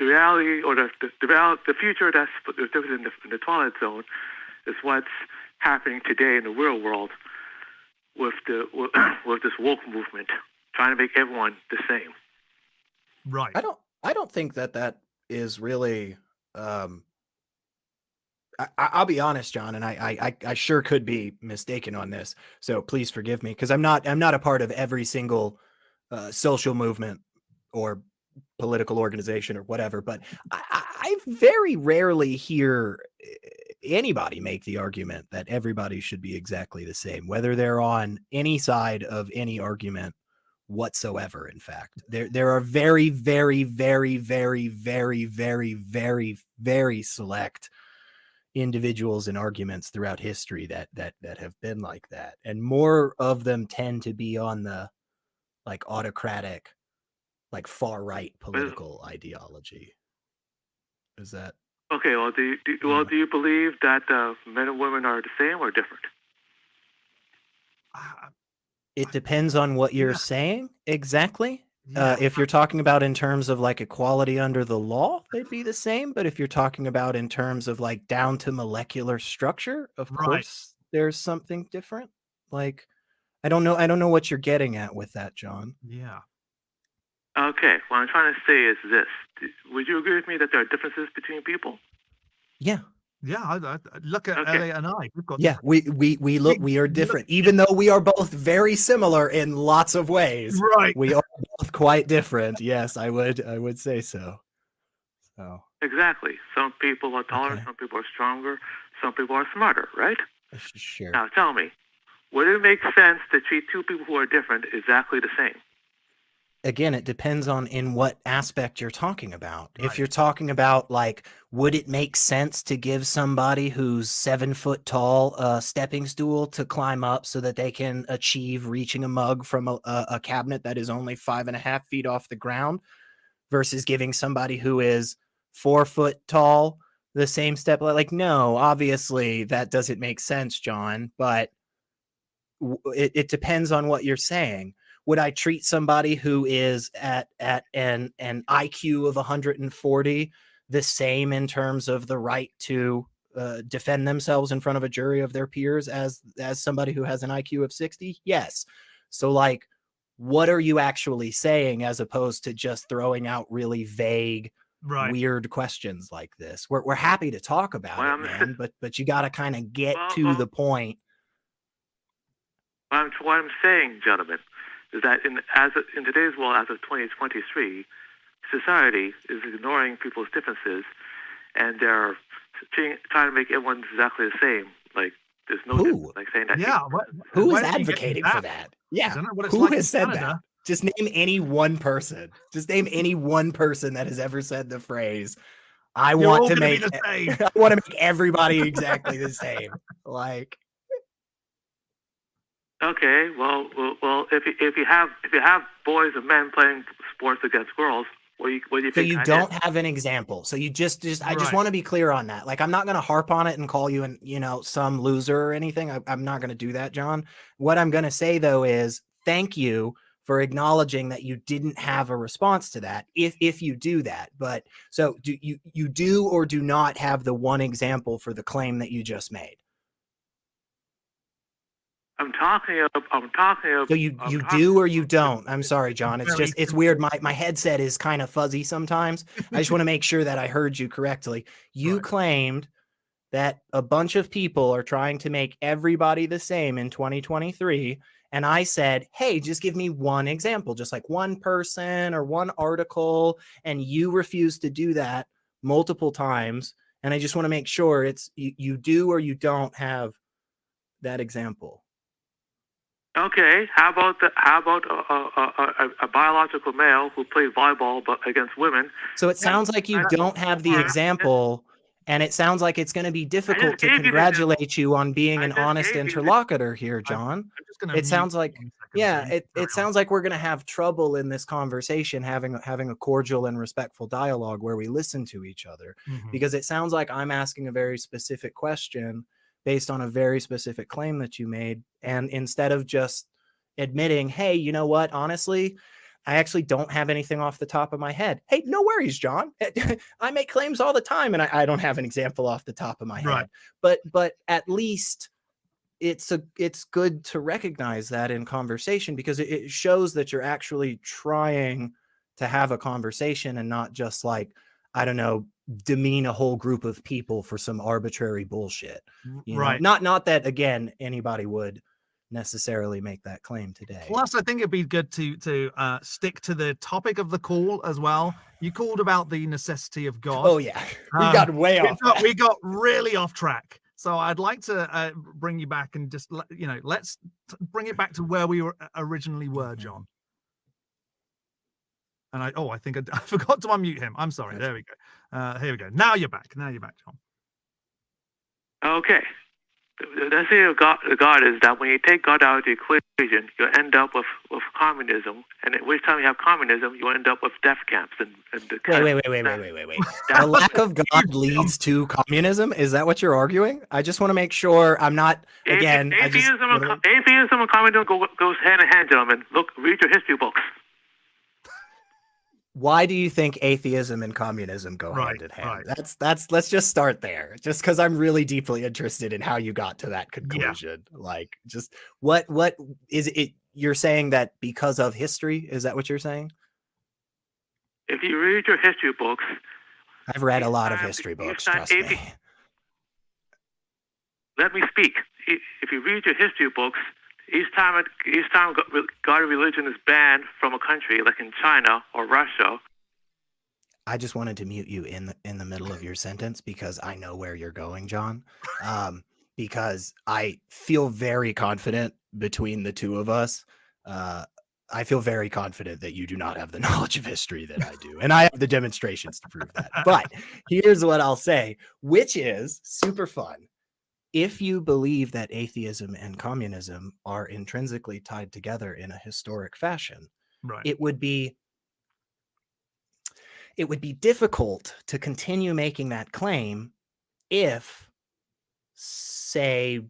Speaker 4: reality or the future that's in the Twilight Zone is what's happening today in the real world with this woke movement, trying to make everyone the same.
Speaker 1: Right.
Speaker 2: I don't think that is really. I'll be honest, John, and I sure could be mistaken on this. So please forgive me, because I'm not a part of every single social movement or political organization or whatever. But I very rarely hear anybody make the argument that everybody should be exactly the same, whether they're on any side of any argument whatsoever. In fact, there are very, very, very, very, very, very, very, very select individuals and arguments throughout history that have been like that, and more of them tend to be on the like autocratic, like far right political ideology. Is that
Speaker 4: okay? Well, do you believe that men and women are the same or different?
Speaker 2: It depends on what you're saying exactly. If you're talking about in terms of like equality under the law, they'd be the same. But if you're talking about in terms of like down to molecular structure, of course, there's something different. Like, I don't know what you're getting at with that, John.
Speaker 1: Yeah.
Speaker 4: Okay, what I'm trying to say is this. Would you agree with me that there are differences between people?
Speaker 2: Yeah.
Speaker 1: Yeah, I look at
Speaker 4: Okay.
Speaker 1: Elliot and I. We've got
Speaker 2: Yeah, we are different, even though we are both very similar in lots of ways.
Speaker 1: right.
Speaker 2: We are both quite different. Yes, I would say so. So
Speaker 4: Exactly. Some people are taller, some people are stronger, some people are smarter, right?
Speaker 2: sure.
Speaker 4: Now tell me, would it make sense to treat two people who are different exactly the same?
Speaker 2: Again, it depends on in what aspect you're talking about.
Speaker 1: Right.
Speaker 2: If you're talking about, like, would it make sense to give somebody who's 7 foot tall a stepping stool to climb up so that they can achieve reaching a mug from a cabinet that is only 5.5 feet off the ground, versus giving somebody who is 4 foot tall the same step? Like, no, obviously that doesn't make sense, John, but it depends on what you're saying. Would I treat somebody who is at an IQ of 140 the same in terms of the right to defend themselves in front of a jury of their peers as somebody who has an IQ of 60? Yes. So, like, what are you actually saying, as opposed to just throwing out really vague, weird questions like this? We're happy to talk about it, man, but you got to kind of get to the point.
Speaker 4: What I'm saying, gentlemen, is that in today's world, as of 2023, society is ignoring people's differences, and they're trying to make everyone exactly the same. Like, there's no difference, like saying that.
Speaker 1: Yeah.
Speaker 2: Who is advocating for that? Yeah. Who has said that? Just name any one person. Just name any one person that has ever said the phrase, I want to make everybody exactly the same. Like,
Speaker 4: okay, well, if you have boys and men playing sports against girls, what do you think? So
Speaker 2: you don't have an example. So you just I just want to be clear on that. Like, I'm not going to harp on it and call you some loser or anything. I'm not going to do that, John. What I'm going to say, though, is thank you for acknowledging that you didn't have a response to that, if you do that. But so do you do or do not have the one example for the claim that you just made?
Speaker 4: I'm talking of.
Speaker 2: So you do or you don't? I'm sorry, John. It's weird. My headset is kind of fuzzy sometimes. I just want to make sure that I heard you correctly. You claimed that a bunch of people are trying to make everybody the same in 2023. And I said, hey, just give me one example, just like one person or one article. And you refused to do that multiple times. And I just want to make sure it's you do or you don't have that example.
Speaker 4: Okay, how about a biological male who played volleyball but against women?
Speaker 2: So it sounds like you don't have the example, and it sounds like it's going to be difficult to congratulate you on being an honest interlocutor here, John. It sounds like, it sounds like we're going to have trouble in this conversation having a cordial and respectful dialogue where we listen to each other, because it sounds like I'm asking a very specific question based on a very specific claim that you made. And instead of just admitting, hey, you know what, honestly, I actually don't have anything off the top of my head. Hey, no worries, John. I make claims all the time and I don't have an example off the top of my head. But at least it's good to recognize that in conversation, because it shows that you're actually trying to have a conversation and not just, like, I don't know, demean a whole group of people for some arbitrary bullshit. You know? Not that, again, anybody would necessarily make that claim today.
Speaker 1: Plus, I think it'd be good to stick to the topic of the call as well. You called about the necessity of God.
Speaker 2: Oh yeah, we got way off.
Speaker 1: We got really off track. So I'd like to bring you back and just let's bring it back to where we originally were, John. And I think I forgot to unmute him. I'm sorry. There we go. Here we go. Now you're back, John.
Speaker 4: Okay. The necessity of God is that when you take God out of the equation, you end up with communism. And at which time you have communism, you end up with death camps. And
Speaker 2: wait. The lack of God leads to communism? Is that what you're arguing? I just want to make sure I'm not, again...
Speaker 4: Atheism and communism goes hand in hand, gentlemen. Read your history books.
Speaker 2: Why do you think atheism and communism go hand in hand? Let's just start there, just because I'm really deeply interested in how you got to that conclusion. Like, just what is it? You're saying that because of history? Is that what you're saying?
Speaker 4: if you read your history books,
Speaker 2: I've read a lot of history books, trust me.
Speaker 4: Let me speak. If you read your history books, each time God or religion is banned from a country, like in China or Russia.
Speaker 2: I just wanted to mute you in the middle of your sentence because I know where you're going, John. Because I feel very confident between the two of us. I feel very confident that you do not have the knowledge of history that I do. And I have the demonstrations to prove that. But here's what I'll say, which is super fun. If you believe that atheism and communism are intrinsically tied together in a historic fashion,
Speaker 1: right,
Speaker 2: it would be difficult to continue making that claim if, say,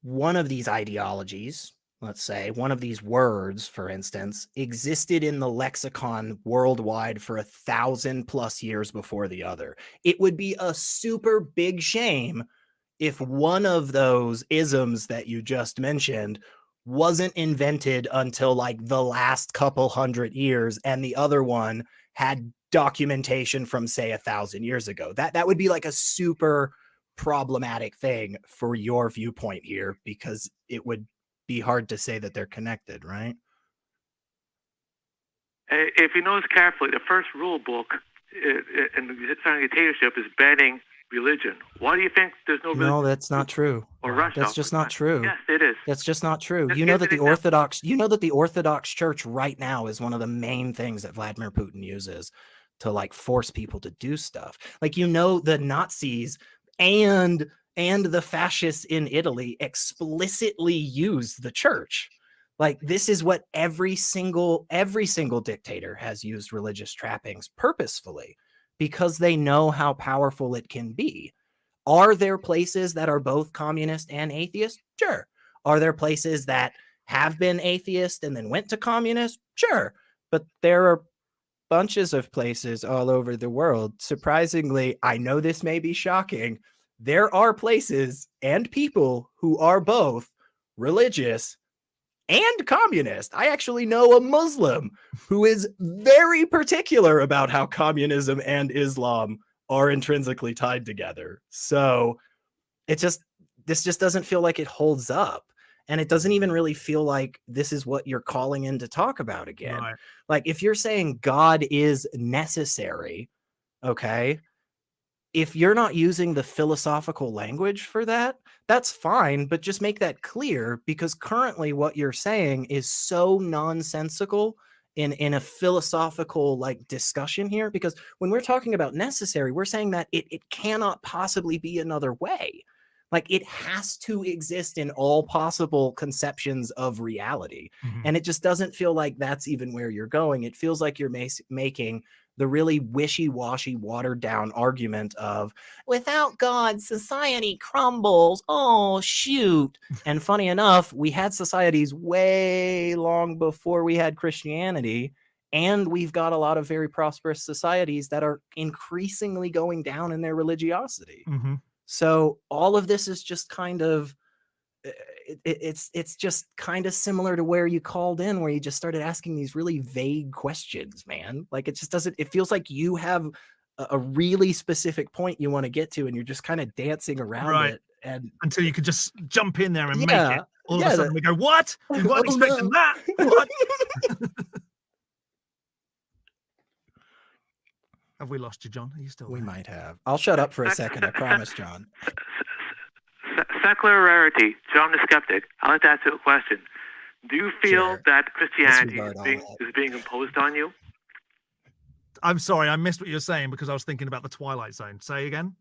Speaker 2: one of these ideologies, let's say one of these words, for instance, existed in the lexicon worldwide for 1,000+ years before the other. It would be a super big shame if one of those isms that you just mentioned wasn't invented until like the last couple hundred years and the other one had documentation from, say, 1,000 years ago. That would be like a super problematic thing for your viewpoint here, because it would be hard to say that they're connected, right?
Speaker 4: If you notice carefully, the first rule book in the dictatorship is banning religion. Why do you think there's no religion?
Speaker 2: No, that's not true.
Speaker 4: Or Russia?
Speaker 2: That's just not true.
Speaker 4: Yes, it is.
Speaker 2: That's just not true.
Speaker 4: Let's
Speaker 2: You know
Speaker 4: give
Speaker 2: that
Speaker 4: an
Speaker 2: the Orthodox Church right now is one of the main things that Vladimir Putin uses to like force people to do stuff. Like, you know, the Nazis and the fascists in Italy explicitly use the church. Like, this is what every single dictator has used religious trappings purposefully, because they know how powerful it can be. Are there places that are both communist and atheist? Sure. Are there places that have been atheist and then went to communist? Sure. But there are bunches of places all over the world. Surprisingly, I know this may be shocking, there are places and people who are both religious and communist. I actually know a Muslim who is very particular about how communism and Islam are intrinsically tied together. So this just doesn't feel like it holds up. And it doesn't even really feel like this is what you're calling in to talk about again. Right. Like, if you're saying God is necessary, okay, if you're not using the philosophical language for that, that's fine, but just make that clear, because currently what you're saying is so nonsensical in a philosophical like discussion here. Because when we're talking about necessary, we're saying that it cannot possibly be another way. Like, it has to exist in all possible conceptions of reality. Mm-hmm. And it just doesn't feel like that's even where you're going. It feels like you're making the really wishy-washy, watered-down argument of, without God, society crumbles. Oh, shoot. And funny enough, we had societies way long before we had Christianity. And we've got a lot of very prosperous societies that are increasingly going down in their religiosity. Mm-hmm. So all of this is just kind of, it's just kind of similar to where you called in, where you just started asking these really vague questions, man. Like, it just doesn't, it feels like you have a really specific point you want to get to, and you're just kind of dancing around it. And until
Speaker 1: you could just jump in there and make it. All of a sudden we go, what? We weren't expecting that. What? Have we lost you, John? Are you still there?
Speaker 2: We might have. I'll shut up for a second, I promise, John.
Speaker 4: Secular Rarity, John the Skeptic. I'd like to ask you a question. Do you feel that Christianity is being imposed on you?
Speaker 1: I'm sorry, I missed what you were saying because I was thinking about the Twilight Zone. Say again.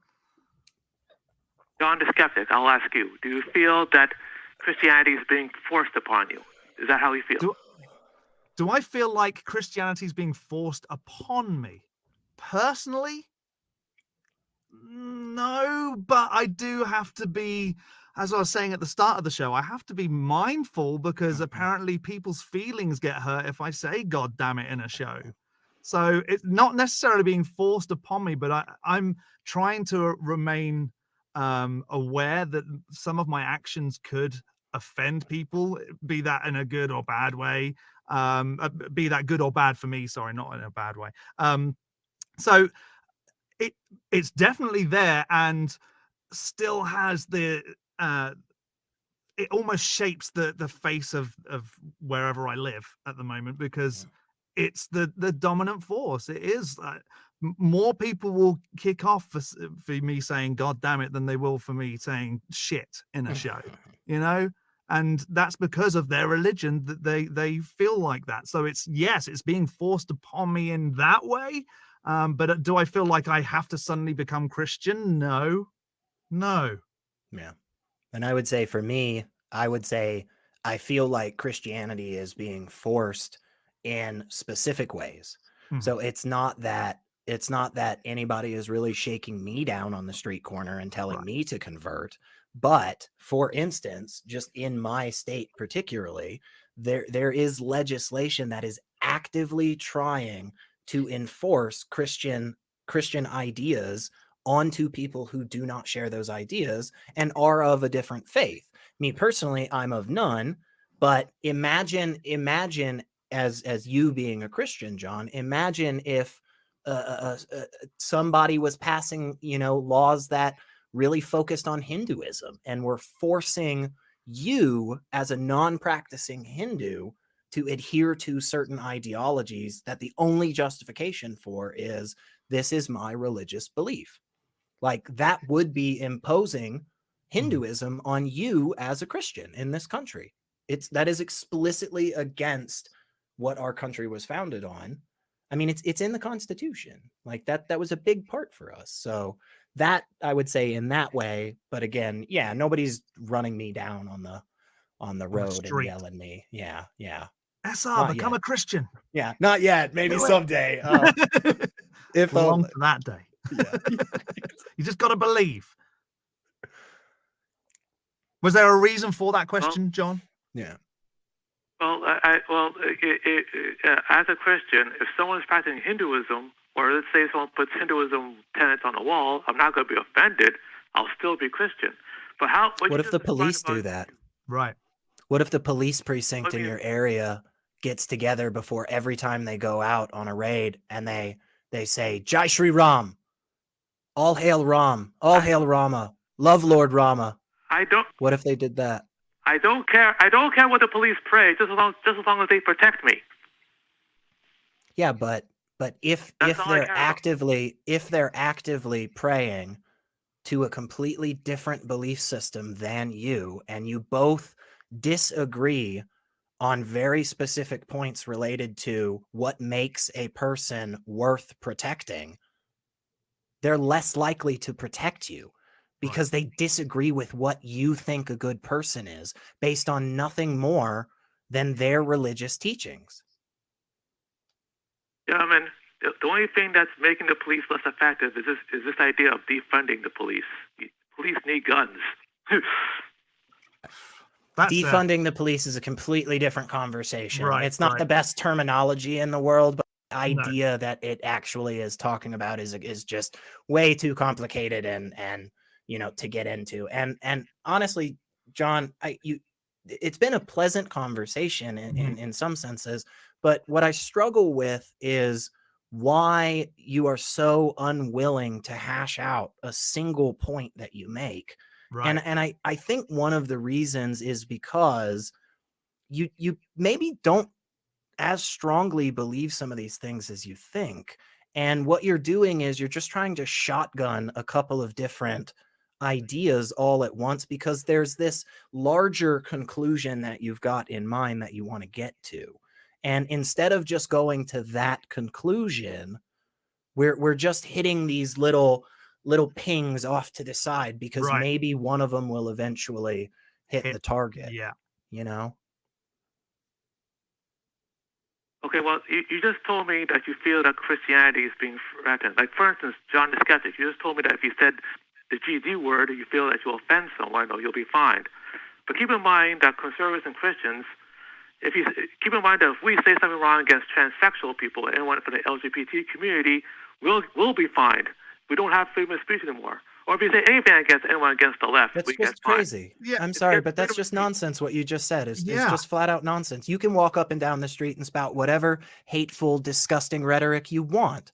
Speaker 4: John the Skeptic, I'll ask you. Do you feel that Christianity is being forced upon you? Is that how you feel?
Speaker 1: Do I feel like Christianity is being forced upon me? Personally, no, but I do have to be, as I was saying at the start of the show, I have to be mindful, because apparently people's feelings get hurt if I say God damn it in a show. So it's not necessarily being forced upon me, but I'm trying to remain aware that some of my actions could offend people, be that in a good or bad way, be that good or bad for me, sorry, not in a bad way. So it's definitely there, and still has the it almost shapes the face of wherever I live at the moment, because it's the dominant force. It is more people will kick off for me saying God damn it than they will for me saying shit in a show, you know. And that's because of their religion, that they feel like that. So it's being forced upon me in that way. But do I feel like I have to suddenly become Christian? No.
Speaker 2: Yeah. And I would say for me, I feel like Christianity is being forced in specific ways. So it's not that anybody is really shaking me down on the street corner and telling me to convert. But for instance, just in my state particularly, there is legislation that is actively trying to enforce Christian ideas onto people who do not share those ideas and are of a different faith. Me personally, I'm of none, but imagine as you being a Christian, John, imagine if somebody was passing, laws that really focused on Hinduism and were forcing you as a non-practicing Hindu to adhere to certain ideologies that the only justification for is this is my religious belief. Like that would be imposing Hinduism on you as a Christian in this country. That is explicitly against what our country was founded on. I mean, it's in the Constitution. Like that was a big part for us. So that I would say in that way. But again, yeah, nobody's running me down on the road and yelling me. Yeah.
Speaker 1: SR, become a Christian.
Speaker 2: Yeah, not yet. Maybe someday. If
Speaker 1: long to that day.
Speaker 2: Yeah.
Speaker 1: You just got to believe. Was there a reason for that question, John?
Speaker 2: Yeah.
Speaker 4: Well, as a Christian, if someone's practicing Hinduism, or let's say someone puts Hinduism tenets on the wall, I'm not going to be offended. I'll still be Christian. But what
Speaker 2: if the police do that?
Speaker 1: Right.
Speaker 2: What if the police precinct in your area gets together before every time they go out on a raid and they say, Jai Shri Ram, all hail Ram, all hail Rama, love Lord Rama. What if they did that?
Speaker 4: I don't care. I don't care what the police pray, just as long as they protect me.
Speaker 2: Yeah, but if they're actively praying to a completely different belief system than you, and you both disagree on very specific points related to what makes a person worth protecting, they're less likely to protect you because they disagree with what you think a good person is based on nothing more than their religious teachings.
Speaker 4: Yeah, I mean, the only thing that's making the police less effective is this idea of defunding the police. Police need guns.
Speaker 2: Defunding the police is a completely different conversation. It's not the best terminology in the world, but the idea that it actually is talking about is just way too complicated and to get into. And honestly, John, it's been a pleasant conversation in some senses, but what I struggle with is why you are so unwilling to hash out a single point that you make. Right. And I think one of the reasons is because you maybe don't as strongly believe some of these things as you think. And what you're doing is you're just trying to shotgun a couple of different ideas all at once because there's this larger conclusion that you've got in mind that you want to get to. And instead of just going to that conclusion, we're just hitting these little pings off to the side because maybe one of them will eventually hit the target.
Speaker 1: Yeah.
Speaker 4: Okay, well, you just told me that you feel that Christianity is being threatened. Like, for instance, John the Skeptic, you just told me that if you said the GD word, you feel that you'll offend someone or you'll be fined. But keep in mind that conservatives and Christians, keep in mind that if we say something wrong against transsexual people, anyone from the LGBT community, we'll be fined. We don't have freedom of speech anymore. Or if you say anything against anyone against the left,
Speaker 2: That's
Speaker 4: we get
Speaker 2: just
Speaker 4: fined.
Speaker 2: crazy.
Speaker 1: Yeah.
Speaker 2: I'm sorry,
Speaker 4: It's
Speaker 2: but that's
Speaker 4: freedom of
Speaker 2: just
Speaker 4: speech.
Speaker 2: nonsense. What you just said is
Speaker 1: Yeah.
Speaker 2: just flat out nonsense. You can walk up and down the street and spout whatever hateful, disgusting rhetoric you want.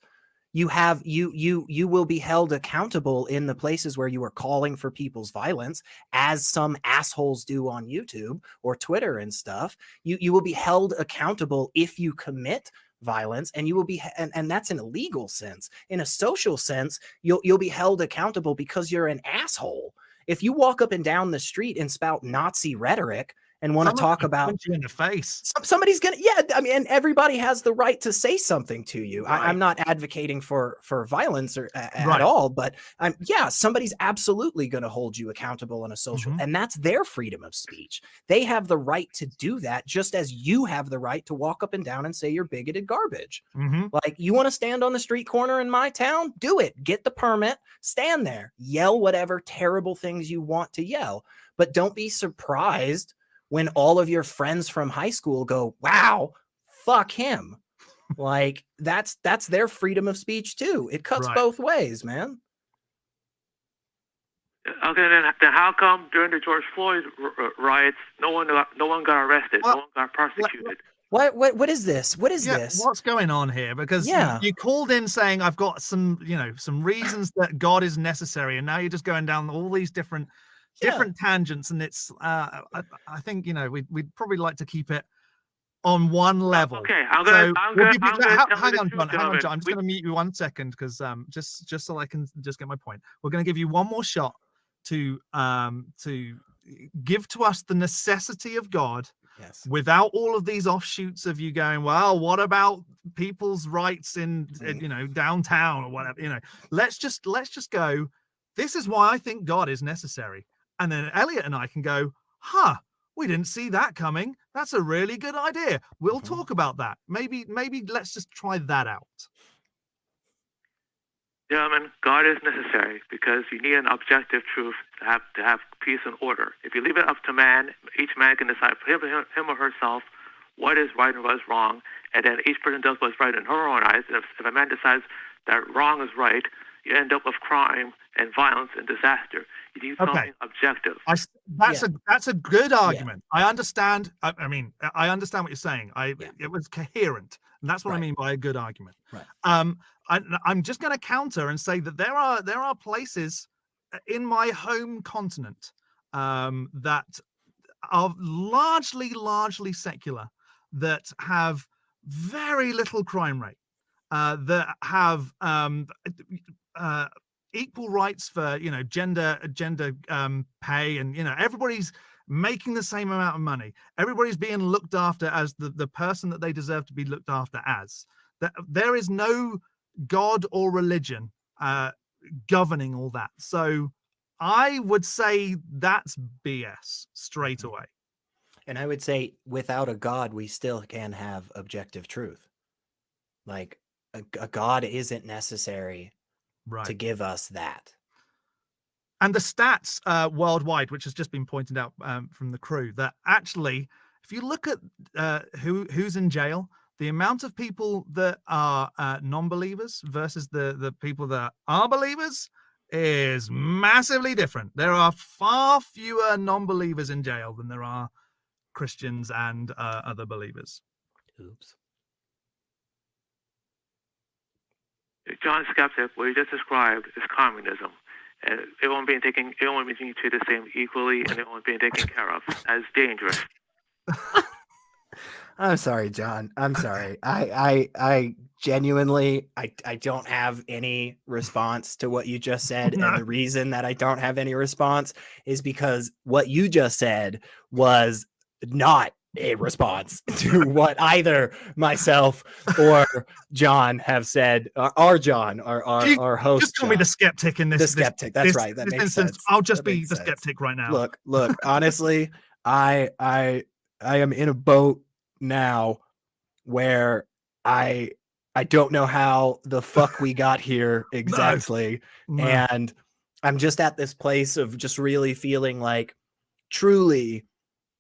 Speaker 2: You will be held accountable in the places where you are calling for people's violence, as some assholes do on YouTube or Twitter and stuff. You will be held accountable if you commit violence, and you will be, and that's in a legal sense. In a social sense, you'll be held accountable because you're an asshole. If you walk up and down the street and spout Nazi rhetoric and want to talk about
Speaker 1: punch you in the face,
Speaker 2: somebody's gonna, yeah, I mean, and everybody has the right to say something to you.
Speaker 4: Right.
Speaker 2: I'm not advocating for violence or at
Speaker 1: Right.
Speaker 2: all, but yeah, somebody's absolutely going to hold you accountable in a social, and that's their freedom of speech. They have the right to do that, just as you have the right to walk up and down and say you're bigoted garbage. Like, you want to stand on the street corner in my town? Do it. Get the permit, stand there, yell whatever terrible things you want to yell, but don't be surprised when all of your friends from high school go, wow, fuck him. Like, that's their freedom of speech too. It cuts both ways, man.
Speaker 4: Okay, then how come during the George Floyd riots, no one got arrested, no one got prosecuted?
Speaker 2: What is this? What is this?
Speaker 1: What's going on here? Because you called in saying I've got some reasons that God is necessary, and now you're just going down all these different tangents, and it's I think we'd probably like to keep it on one level.
Speaker 4: Okay,
Speaker 1: hang on, John. I'm just going to mute you 1 second, because just so I can just get my point. We're going to give you one more shot to give to us the necessity of God, without all of these offshoots of you going, well, what about people's rights in downtown or whatever. Let's just go, this is why I think God is necessary. And then Elliot and I can go, we didn't see that coming. That's a really good idea. We'll talk about that. Maybe let's just try that out.
Speaker 4: Gentlemen, God is necessary because you need an objective truth to have peace and order. If you leave it up to man, each man can decide for him or herself what is right and what is wrong, and then each person does what's right in her own eyes. And if a man decides that wrong is right, you end up with crime and violence and disaster. You need something objective.
Speaker 1: That's a good argument. I understand. I mean, I understand what you're saying. It was coherent, and that's what I mean by a good argument. I'm just going to counter and say that there are places in my home continent that are largely secular, that have very little crime rate, that have equal rights for gender pay, and everybody's making the same amount of money. Everybody's being looked after as the person that they deserve to be looked after as. That there is no God or religion governing all that. So I would say that's BS straight away.
Speaker 2: And I would say without a God, we still can have objective truth. Like a God isn't necessary to give us that.
Speaker 1: And the stats worldwide, which has just been pointed out from the crew, that actually, if you look at who's in jail, the amount of people that are non-believers versus the people that are believers is massively different. There are far fewer non-believers in jail than there are Christians and other believers.
Speaker 2: Oops.
Speaker 4: John Skeptick, what you just described is communism. And it won't be treated the same equally, and it won't be taken care of as dangerous.
Speaker 2: I'm sorry, John. I'm sorry. I genuinely, I don't have any response to what you just said. No. And the reason that I don't have any response is because what you just said was not a response to what either myself or John have said, or John, our host.
Speaker 1: Just call me the Skeptic in this.
Speaker 2: The Skeptic. That's right. That makes sense.
Speaker 1: I'll just be the Skeptic right now.
Speaker 2: Look. Honestly, I am in a boat now where I don't know how the fuck we got here exactly. No. And I'm just at this place of just really feeling like truly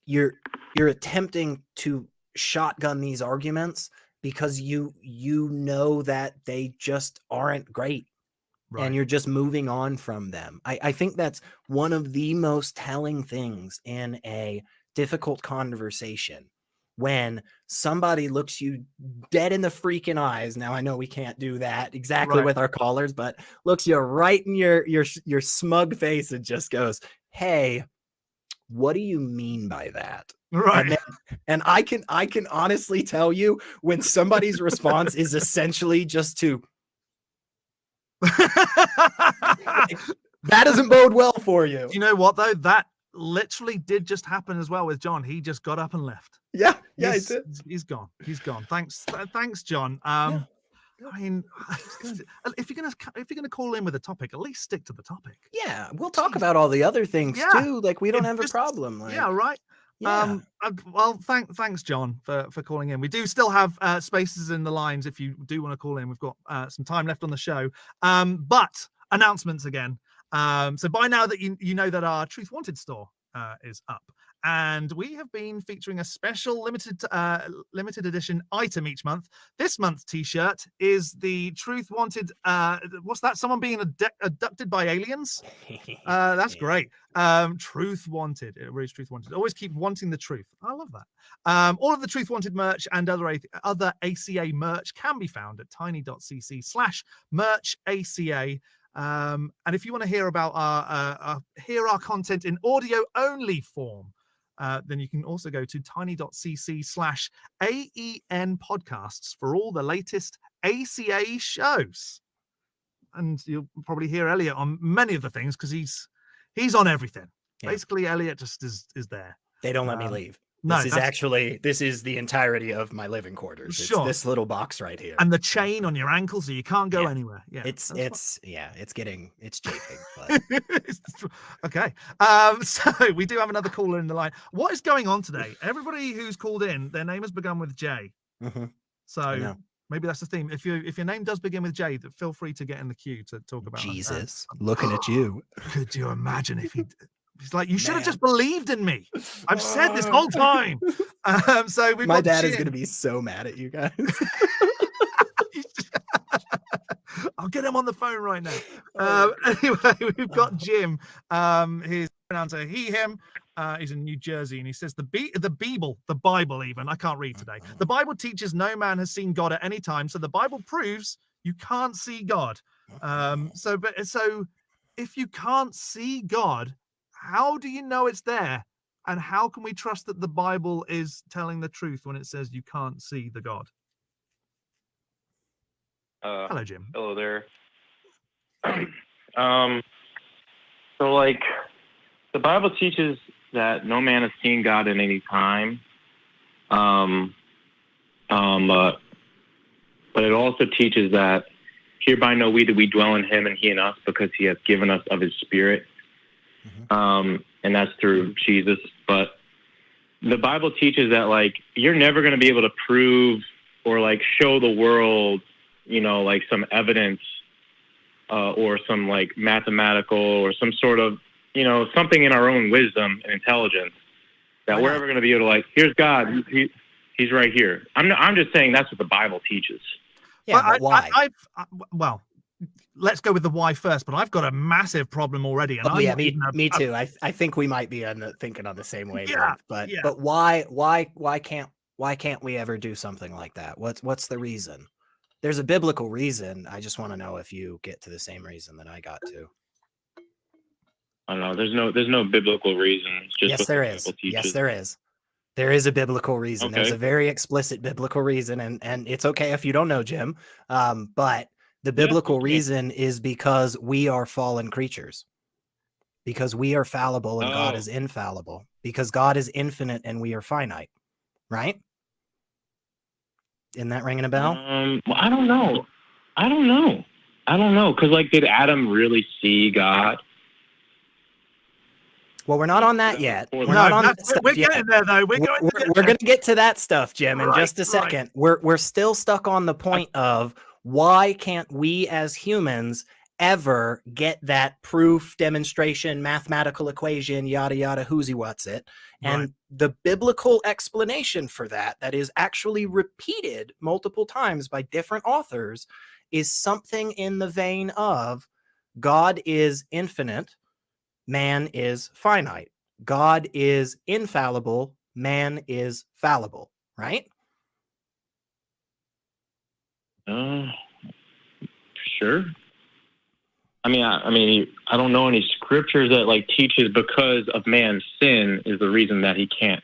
Speaker 2: you're attempting to shotgun these arguments because you know that they just aren't great. and you're just moving on from them. I think that's one of the most telling things in a difficult conversation, when somebody looks you dead in the freaking eyes. Now I know we can't do that exactly with our callers, but looks you right in your smug face and just goes, "Hey, what do you mean by that?"
Speaker 1: Right.
Speaker 2: And I can honestly tell you when somebody's response is essentially just to that doesn't bode well for you.
Speaker 1: You know what though? That literally did just happen as well with John. He just got up and left.
Speaker 2: Yeah,
Speaker 1: he's gone. He's gone. Thanks, John. I mean, if you're gonna call in with a topic, at least stick to the topic.
Speaker 2: Yeah, we'll talk about all the other things too. Like, we don't have a problem. Like,
Speaker 1: yeah, right.
Speaker 2: Yeah.
Speaker 1: Well, thanks, John, for calling in. We do still have spaces in the lines if you do want to call in. We've got some time left on the show. But announcements again. So by now that you know that our Truth Wanted store is up, and we have been featuring a special limited edition item each month. This month's t-shirt is the Truth Wanted. What's that? Someone being abducted by aliens? That's great. Truth Wanted. It really is Truth Wanted. Always keep wanting the truth. I love that. All of the Truth Wanted merch and other ACA merch can be found at tiny.cc/merch ACA. And if you want to hear about hear our content in audio only form, then you can also go to tiny.cc/AEN podcasts for all the latest ACA shows. And you'll probably hear Elliot on many of the things because he's on everything. Yeah. Basically, Elliot just is there.
Speaker 2: They don't let me leave.
Speaker 1: No,
Speaker 2: this is the entirety of my living quarters. It's this little box right here,
Speaker 1: and the chain on your ankle, so you can't go anywhere. Yeah,
Speaker 2: it's chafing. But...
Speaker 1: Okay, so we do have another caller in the line. What is going on today? Everybody who's called in, their name has begun with J. So maybe that's the theme. If your name does begin with J, feel free to get in the queue to talk about
Speaker 2: Jesus. Looking at you.
Speaker 1: Could you imagine if he? He's like, you should have just believed in me. I've said this whole time. So
Speaker 2: my dad is going to be so mad at you guys.
Speaker 1: I'll get him on the phone right now. Anyway, we've got Jim. His pronouns are he, him. He's in New Jersey, and he says the Bible even. I can't read today. The Bible teaches no man has seen God at any time. So the Bible proves you can't see God. So if you can't see God, how do you know it's there? And how can we trust that the Bible is telling the truth when it says you can't see the God? Hello, Jim.
Speaker 5: Hello there. So, like, the Bible teaches that no man has seen God at any time. But it also teaches that hereby know we that we dwell in him and he in us, because he has given us of his spirit. And that's through Jesus. But the Bible teaches that, like, you're never going to be able to prove or, like, show the world, like, some evidence or some, like, mathematical or some sort of, something in our own wisdom and intelligence that we're ever going to be able to, like, here's God. He's right here. I'm just saying that's what the Bible teaches.
Speaker 2: Yeah, but why?
Speaker 1: Well, let's go with the why first, but I've got a massive problem already. And
Speaker 2: me too. I think we might be thinking on the same wavelength. But why can't we ever do something like that? What's the reason? There's a biblical reason. I just want to know if you get to the same reason that I got to.
Speaker 5: I don't know. There's no biblical reason. It's just
Speaker 2: yes, there is. Yes, there is. There is a biblical reason. Okay. There's a very explicit biblical reason, and it's okay if you don't know, Jim. But the biblical reason is because we are fallen creatures, because we are fallible and God is infallible, because God is infinite and we are finite, right? Isn't that ringing a bell?
Speaker 5: Well, I don't know. Because, like, did Adam really see God?
Speaker 2: Well, we're not on that yet.
Speaker 1: We're getting there, though. We're
Speaker 2: going to get to that stuff, Jim, in just a second. Right. We're still stuck on the point of why can't we as humans ever get that proof, demonstration, mathematical equation, yada, yada, who's what's it. And the biblical explanation for that is actually repeated multiple times by different authors is something in the vein of God is infinite, man is finite. God is infallible, man is fallible, right?
Speaker 5: Sure. I mean, I don't know any scriptures that like teaches because of man's sin is the reason that he can't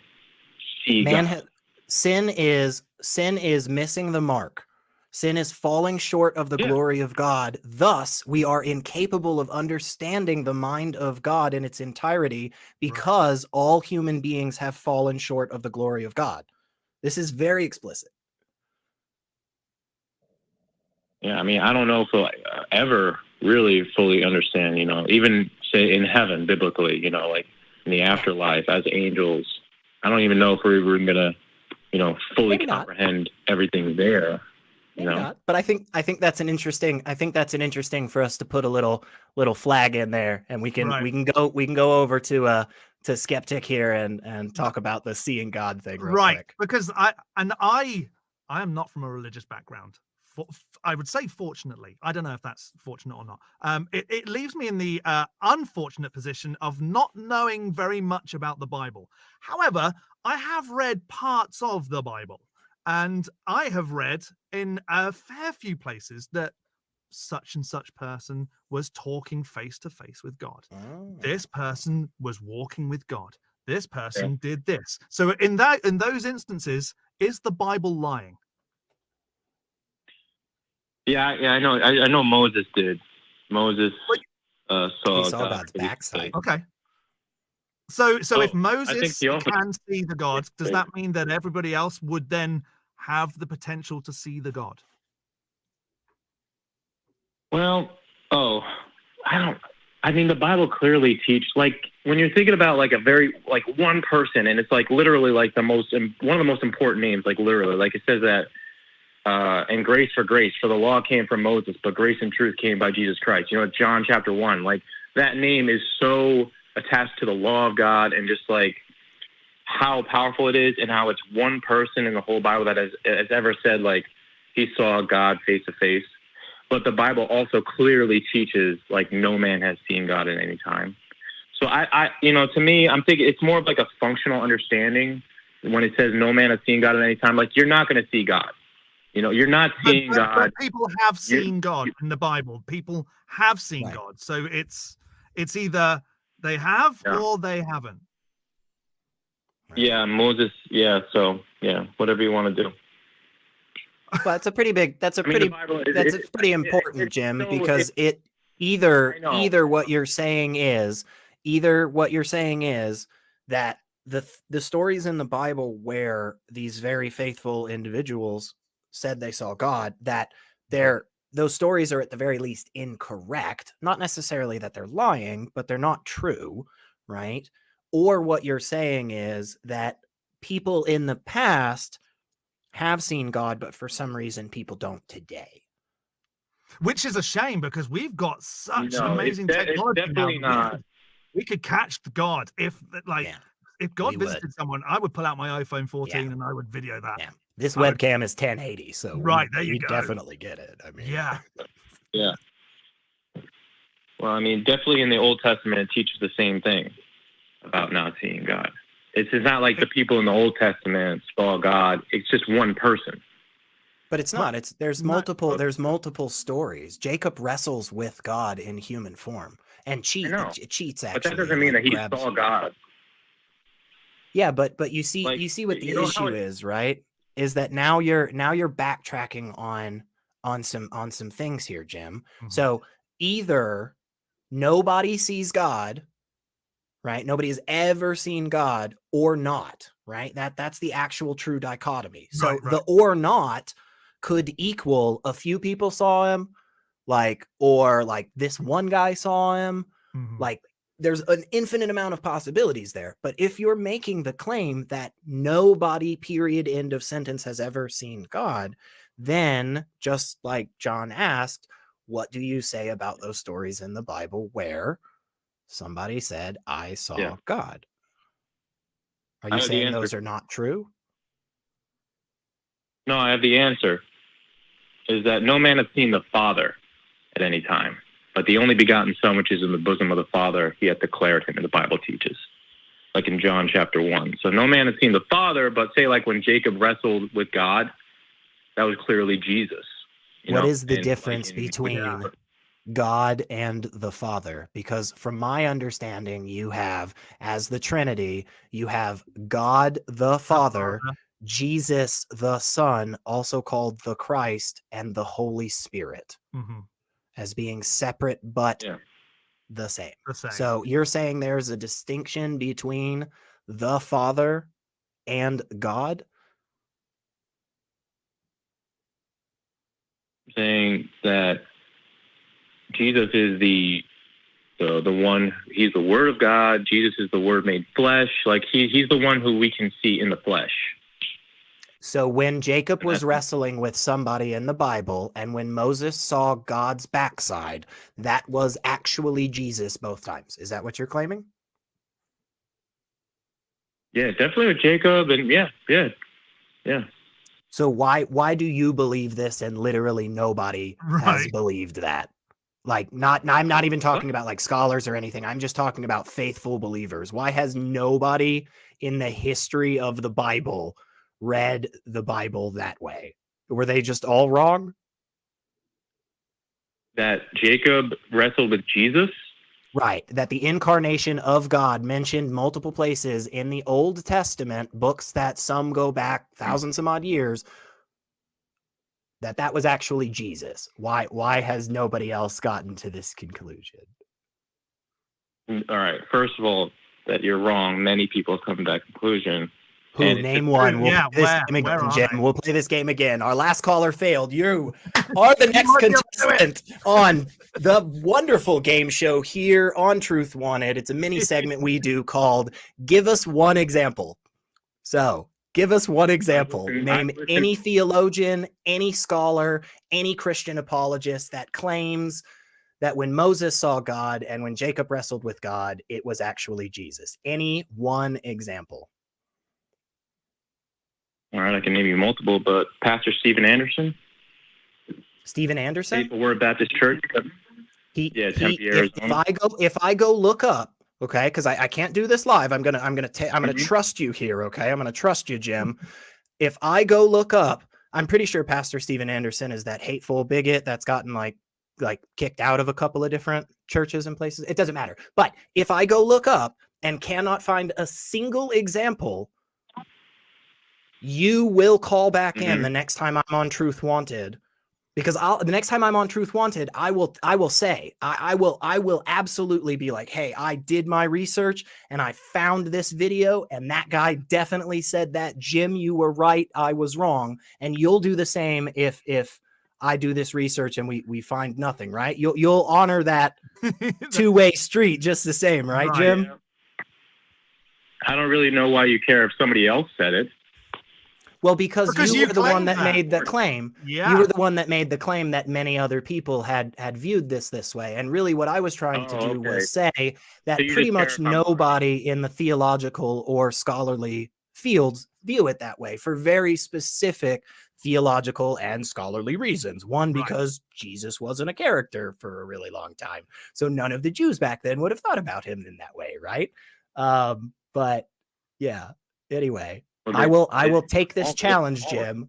Speaker 5: see God.
Speaker 2: Sin is missing the mark. Sin is falling short of the glory of God. Thus, we are incapable of understanding the mind of God in its entirety because all human beings have fallen short of the glory of God. This is very explicit.
Speaker 5: Yeah, I mean, I don't know if we'll ever really fully understand, even say in heaven, biblically, like in the afterlife as angels. I don't even know if we're even going to, fully comprehend everything there.
Speaker 2: Not, but I think that's an interesting. I think that's an interesting for us to put a little flag in there, and we can go over to Skeptick here and talk about the seeing God thing real quick.
Speaker 1: Because I am not from a religious background. I would say fortunately, I don't know if that's fortunate or not. It leaves me in the unfortunate position of not knowing very much about the Bible. However, I have read parts of the Bible, and I have read in a fair few places that such and such person was talking face to face with God. This person was walking with God. This person did this. So in those instances, is the Bible lying?
Speaker 5: Yeah, I know. I know Moses did. Moses saw
Speaker 2: God's backside.
Speaker 1: Okay. So if Moses can see the God, does that mean that everybody else would then have the potential to see the God?
Speaker 5: Well, I mean, the Bible clearly teaches, like, when you're thinking about like a very, like one person, and it's like literally like one of the most important names, like literally, like it says that, and grace, for the law came from Moses, but grace and truth came by Jesus Christ. John chapter 1, like that name is so attached to the law of God and just like how powerful it is and how it's one person in the whole Bible that has ever said like he saw God face to face. But the Bible also clearly teaches like no man has seen God at any time. So I to me, I'm thinking it's more of like a functional understanding when it says no man has seen God at any time. Like you're not going to see God. You're not seeing God.
Speaker 1: But people have seen God in the Bible. People have seen God. So it's either they have or they haven't.
Speaker 5: Yeah, Moses. Yeah, so yeah, whatever you want to do.
Speaker 2: Well, that's a pretty important, Jim, because either what you're saying is that the stories in the Bible where these very faithful individuals said they saw God, that those stories are at the very least incorrect, not necessarily that they're lying, but they're not true, right? Or what you're saying is that people in the past have seen God, but for some reason people don't today.
Speaker 1: Which is a shame because we've got such amazing technology
Speaker 5: definitely
Speaker 1: now.
Speaker 5: Not.
Speaker 1: We could catch God if God visited someone. I would pull out my iPhone 14 and I would video that.
Speaker 2: Yeah. This webcam is 1080, so
Speaker 1: there you go.
Speaker 2: Definitely get it. I mean,
Speaker 1: yeah.
Speaker 5: Well, I mean, definitely in the Old Testament, it teaches the same thing about not seeing God. It's not like the people in the Old Testament saw God. It's just one person.
Speaker 2: But it's not. There's multiple stories. Jacob wrestles with God in human form and cheats actually.
Speaker 5: But that doesn't mean that he saw God.
Speaker 2: Yeah, but you see what the issue is, right? Is that now you're backtracking on some things here, Jim. Mm-hmm. So either nobody sees God, right? Nobody has ever seen God, or not, right? That's the actual true dichotomy. So the or not could equal a few people saw him, or this one guy saw him. Mm-hmm. There's an infinite amount of possibilities there. But if you're making the claim that nobody, period, end of sentence, has ever seen God, then just like John asked, what do you say about those stories in the Bible where somebody said, I saw God? Are you saying those are not true?
Speaker 5: No, I have the answer. Is that no man has seen the Father at any time. But the only begotten Son, which is in the bosom of the Father, he hath declared him, and the Bible teaches, like in John chapter 1. So no man has seen the Father, but say like when Jacob wrestled with God, that was clearly Jesus.
Speaker 2: What is the difference between God and the Father? Because from my understanding, you have, as the Trinity, you have God the Father, Jesus the Son, also called the Christ, and the Holy Spirit as being separate but the same. So you're saying there's a distinction between the Father and God?
Speaker 5: Saying that Jesus is the one, he's the Word of God. Jesus is the Word made flesh. Like he's the one who we can see in the flesh.
Speaker 2: So when Jacob was wrestling with somebody in the Bible, and when Moses saw God's backside, that was actually Jesus both times. Is that what you're claiming?
Speaker 5: Yeah, definitely with Jacob, and yeah.
Speaker 2: So why do you believe this and literally nobody has believed that? Like, I'm not even talking about like scholars or anything. I'm just talking about faithful believers. Why has nobody in the history of the Bible read the Bible that way? Were they just all wrong?
Speaker 5: That Jacob wrestled with Jesus?
Speaker 2: Right. That the incarnation of God mentioned multiple places in the Old Testament, books that some go back thousands some odd years, that was actually Jesus. Why has nobody else gotten to this conclusion?
Speaker 5: All right. First of all, that you're wrong. Many people have come to that conclusion.
Speaker 2: Who? Name one. We'll play this game again, Jim. We'll play this game again. Our last caller failed. You are the next contestant on the wonderful game show here on Truth Wanted. It's a mini segment we do called Give Us One Example. So give us one example. Name any theologian, any scholar, any Christian apologist that claims that when Moses saw God and when Jacob wrestled with God, it was actually Jesus. Any one example.
Speaker 5: All right, I can name you multiple, but Pastor Stephen Anderson.
Speaker 2: Stephen Anderson?
Speaker 5: Faithful Word Baptist Church.
Speaker 2: If I go look up, okay, because I can't do this live. I'm gonna trust you here, okay? I'm gonna trust you, Jim. If I go look up, I'm pretty sure Pastor Stephen Anderson is that hateful bigot that's gotten like kicked out of a couple of different churches and places. It doesn't matter. But if I go look up and cannot find a single example, you will call back in the next time I'm on Truth Wanted, because the next time I'm on Truth Wanted, I will absolutely be like, hey, I did my research and I found this video and that guy definitely said that. Jim, you were right. I was wrong. And you'll do the same if I do this research and we find nothing, right? You'll honor that two-way street just the same, right, Jim?
Speaker 5: I don't really know why you care if somebody else said it.
Speaker 2: Well, because you were the one that made the claim. Yeah. You were the one that made the claim that many other people had viewed this way. And really what I was trying to do was say that pretty much nobody in the theological or scholarly fields view it that way for very specific theological and scholarly reasons. One, because Jesus wasn't a character for a really long time. So none of the Jews back then would have thought about him in that way, right? But yeah, anyway. I will take this challenge, Jim.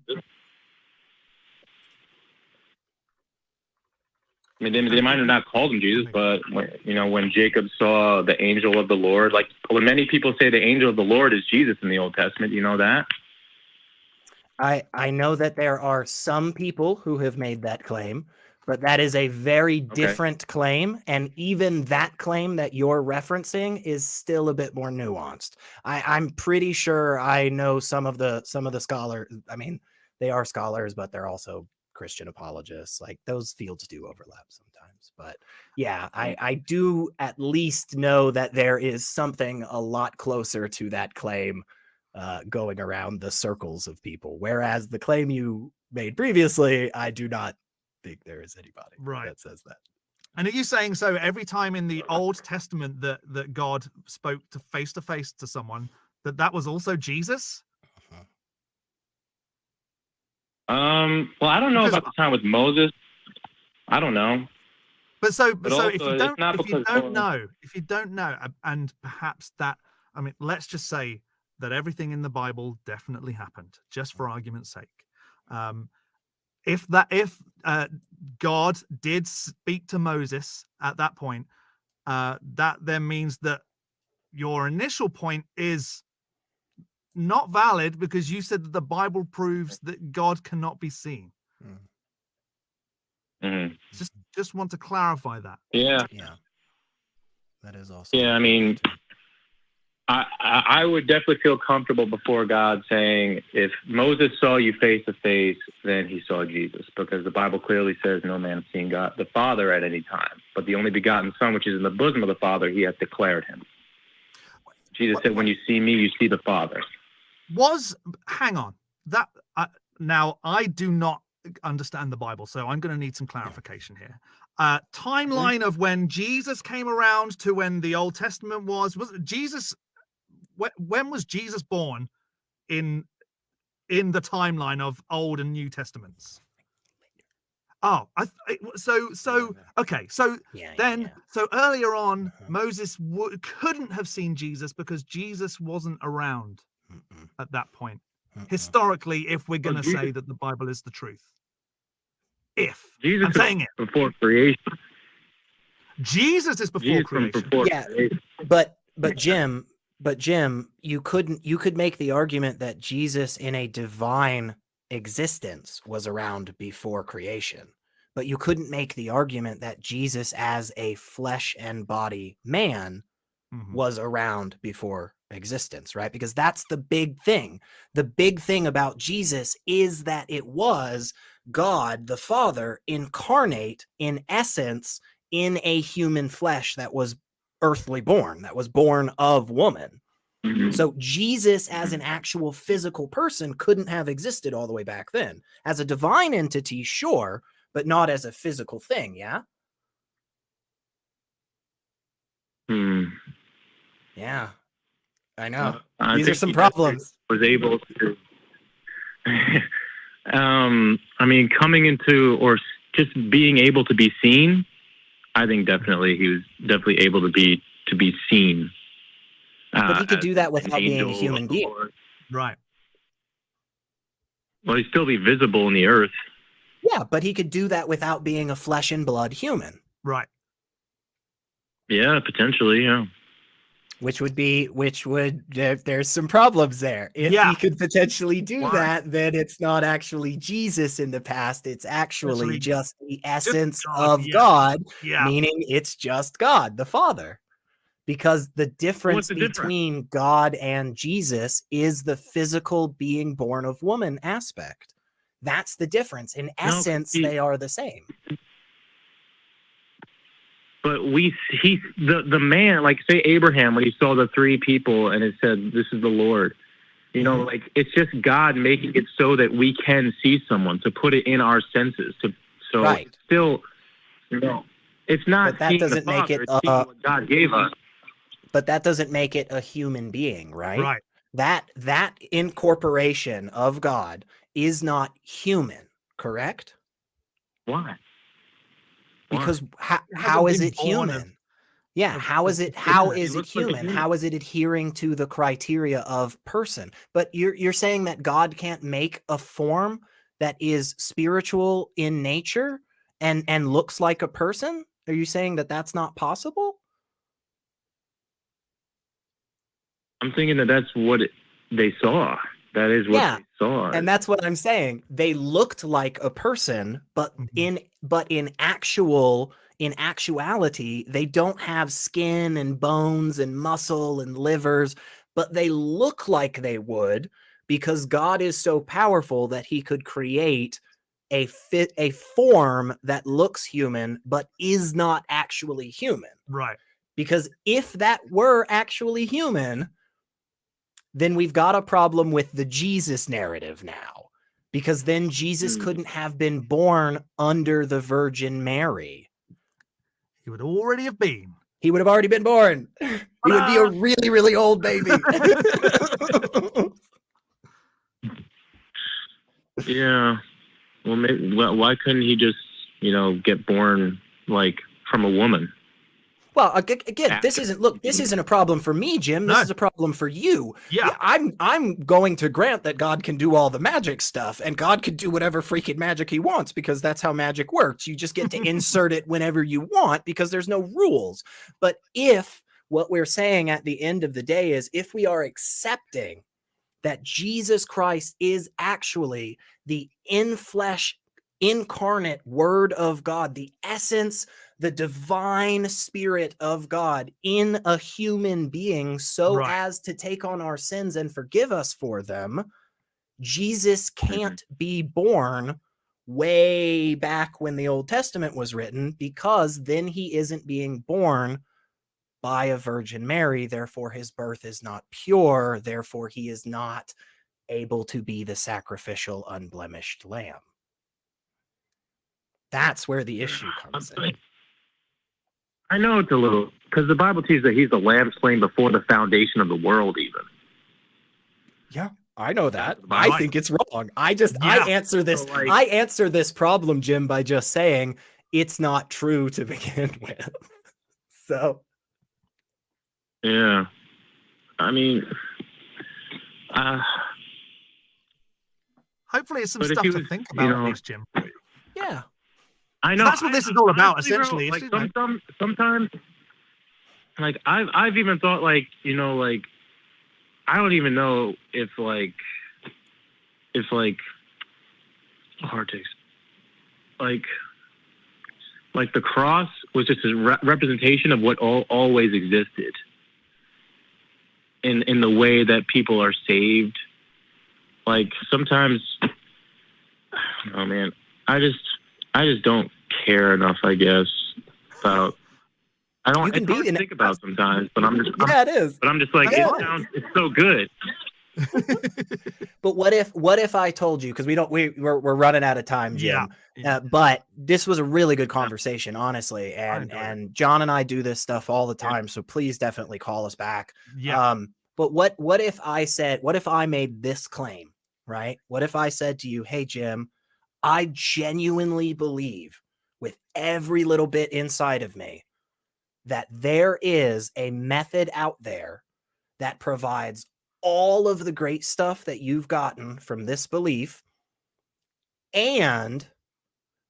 Speaker 5: I mean, they might have not called him Jesus, but when Jacob saw the angel of the Lord, like when many people say the angel of the Lord is Jesus in the Old Testament, you know that?
Speaker 2: I know that there are some people who have made that claim, but that is a very different claim. And even that claim that you're referencing is still a bit more nuanced. I'm pretty sure I know some of the scholars. I mean, they are scholars, but they're also Christian apologists. Like those fields do overlap sometimes. But yeah, I do at least know that there is something a lot closer to that claim going around the circles of people. Whereas the claim you made previously, I do not think there is anybody that says that.
Speaker 1: And are you saying so every time in the Old Testament that God spoke to face to someone, that was also Jesus?
Speaker 5: Well, I don't know about the time with Moses. I don't know.
Speaker 1: But so
Speaker 5: also,
Speaker 1: if you
Speaker 5: it's
Speaker 1: don't
Speaker 5: not
Speaker 1: if you
Speaker 5: because
Speaker 1: don't know, and perhaps that, I mean, let's just say that everything in the Bible definitely happened, just for argument's sake. If God did speak to Moses at that point, that then means that your initial point is not valid, because you said that the Bible proves that God cannot be seen.
Speaker 5: Mhm.
Speaker 1: Just want to clarify that.
Speaker 5: Yeah.
Speaker 2: That is also.
Speaker 5: Yeah, I mean, I would definitely feel comfortable before God saying, if Moses saw you face to face, then he saw Jesus, because the Bible clearly says no man has seen God the Father at any time, but the only begotten Son, which is in the bosom of the Father, he has declared him. Jesus said, when you see me, you see the Father.
Speaker 1: Hang on. That now, I do not understand the Bible, so I'm going to need some clarification here. Timeline of when Jesus came around to when the Old Testament was Jesus, when was Jesus born in the timeline of Old and New Testaments? Oh, so okay, so so earlier on, Moses couldn't have seen Jesus because Jesus wasn't around at that point. Historically, if we're going to say that the Bible is the truth,
Speaker 5: Jesus
Speaker 1: I'm saying it
Speaker 5: before creation.
Speaker 1: Jesus is before creation.
Speaker 2: Creation. But Jim, you could make the argument that Jesus in a divine existence was around before creation, but you couldn't make the argument that Jesus as a flesh and body man was around before existence, right? Because that's the big thing. The big thing about Jesus is that it was God the Father incarnate in essence in a human flesh that was earthly born, that was born of woman. So Jesus as an actual physical person couldn't have existed all the way back then. As a divine entity, sure, but not as a physical thing, yeah? Yeah, I know. These are some problems.
Speaker 5: Was able to, I mean, coming into, or just being able to be seen, I think definitely he was definitely able to be seen.
Speaker 2: But he could do that without being a human being.
Speaker 1: Right.
Speaker 5: Well, he'd still be visible in the earth.
Speaker 2: Yeah, but he could do that without being a flesh and blood human.
Speaker 1: Right.
Speaker 5: Yeah, potentially, yeah.
Speaker 2: There's some problems there. If he could potentially do that, then it's not actually Jesus in the past. It's actually just the essence of God, meaning it's just God, the Father. Because the difference between God and Jesus is the physical being born of woman aspect. That's the difference. In essence, they are the same.
Speaker 5: But the man, like say Abraham, when he saw the three people and it said, "This is the Lord," you know, like it's just God making it so that we can see someone, to put it in our senses. It's still, you know, it's not.
Speaker 2: But that doesn't make it
Speaker 5: what God gave us.
Speaker 2: But that doesn't make it a human being, right?
Speaker 1: Right.
Speaker 2: That incorporation of God is not human, correct?
Speaker 5: Why?
Speaker 2: Because how is it human? How is it human? How is it adhering to the criteria of person? But you're saying that God can't make a form that is spiritual in nature and looks like a person? Are you saying that that's not possible?
Speaker 5: I'm thinking that that's what they saw. That is what they saw.
Speaker 2: And that's what I'm saying. They looked like a person, but in actuality, they don't have skin and bones and muscle and livers, but they look like they would, because God is so powerful that he could create a form that looks human but is not actually human.
Speaker 1: Right.
Speaker 2: Because if that were actually human, then we've got a problem with the Jesus narrative now, because then Jesus couldn't have been born under the Virgin Mary.
Speaker 1: He would already have been.
Speaker 2: He would have already been born. He would be a really, really old baby.
Speaker 5: Yeah. Well, maybe, why couldn't he just, get born like from a woman.
Speaker 2: Well, again, this isn't a problem for me, Jim. This is a problem for you.
Speaker 1: Yeah.
Speaker 2: I'm going to grant that God can do all the magic stuff, and God can do whatever freaking magic he wants, because that's how magic works. You just get to insert it whenever you want because there's no rules. But if what we're saying at the end of the day is, if we are accepting that Jesus Christ is actually the in-flesh, incarnate Word of God, the essence, the divine Spirit of God in a human being, so as to take on our sins and forgive us for them, Jesus can't be born way back when the Old Testament was written, because then he isn't being born by a Virgin Mary. Therefore, his birth is not pure. Therefore, he is not able to be the sacrificial, unblemished lamb. That's where the issue comes in.
Speaker 5: I know it's a little, because the Bible teaches that he's the lamb slain before the foundation of the world even.
Speaker 2: Yeah, I know that. I think it's wrong. I answer this.
Speaker 5: So, like,
Speaker 2: I answer this problem, Jim, by just saying it's not true to begin with. So.
Speaker 5: Yeah. I mean,
Speaker 1: hopefully it's some stuff to think about, at least, Jim.
Speaker 2: Yeah.
Speaker 5: I know.
Speaker 1: That's what this is all about,
Speaker 5: honestly,
Speaker 1: essentially.
Speaker 5: Bro, like sometimes, like I've even thought, like, you know, like, I don't even know if hard to like the cross was just a representation of what always existed in the way that people are saved. Like, sometimes, I don't know, man, I just don't care enough, I guess, about. I don't. It's hard to think about sometimes, but I'm just.
Speaker 2: Yeah, it is.
Speaker 5: But I'm just like, it's so good.
Speaker 2: But what if I told you, because we're running out of time, Jim.
Speaker 1: Yeah.
Speaker 2: But this was a really good conversation, honestly, and John and I do this stuff all the time, so please definitely call us back.
Speaker 1: Yeah.
Speaker 2: But what if I made this claim, right? What if I said to you, hey, Jim, I genuinely believe with every little bit inside of me that there is a method out there that provides all of the great stuff that you've gotten from this belief and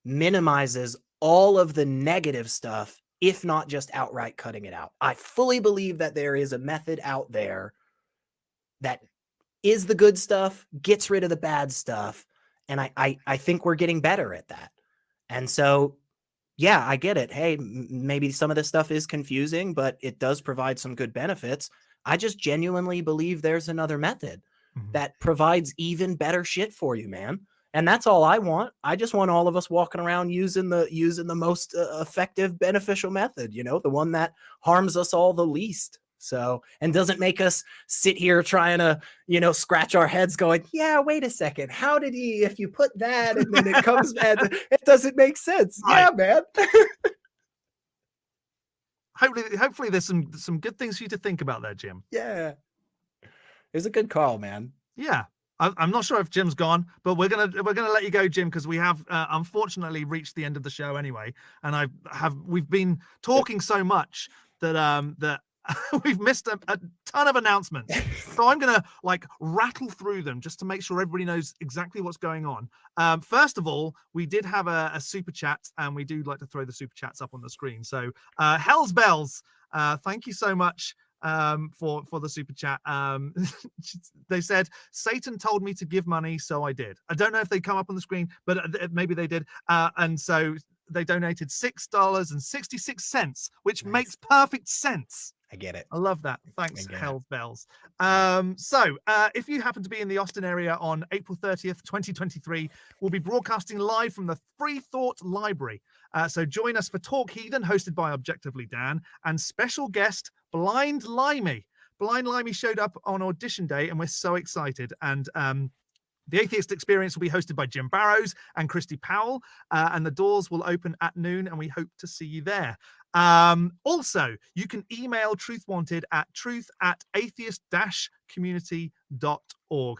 Speaker 2: minimizes all of the negative stuff, if not just outright cutting it out. I fully believe that there is a method out there that is the good stuff, gets rid of the bad stuff, and I think we're getting better at that. And so, yeah, I get it. Hey, maybe some of this stuff is confusing, but it does provide some good benefits. I just genuinely believe there's another method that provides even better shit for you, man. And that's all I want. I just want all of us walking around using the most effective, beneficial method, you know, the one that harms us all the least. So, and doesn't make us sit here trying to, you know, scratch our heads going, yeah, wait a second. How did if you put that and then it comes back, it doesn't make sense. Right. Yeah, man.
Speaker 1: Hopefully there's some good things for you to think about there, Jim.
Speaker 2: Yeah. It was a good call, man.
Speaker 1: Yeah. I'm not sure if Jim's gone, but we're gonna let you go, Jim, because we have unfortunately reached the end of the show anyway, and we've been talking so much that we've missed a ton of announcements. So I'm gonna rattle through them just to make sure everybody knows exactly what's going on. First of all, we did have a super chat, and we do like to throw the super chats up on the screen. So Hell's Bells, thank you so much for the super chat. They said, Satan told me to give money, so I did. I don't know if they come up on the screen, but maybe they did. And so they donated $6.66, which makes perfect sense.
Speaker 2: I get it.
Speaker 1: I love that. Thanks, Hell's Bells. So if you happen to be in the Austin area on April 30th, 2023, we'll be broadcasting live from the Free Thought Library. So join us for Talk Heathen, hosted by Objectively Dan, and special guest Blind Limey. Blind Limey showed up on audition day, and we're so excited. And the Atheist Experience will be hosted by Jim Barrows and Christy Powell, and the doors will open at noon, and we hope to see you there. Also, you can email Truth Wanted at truth@atheist-community.org.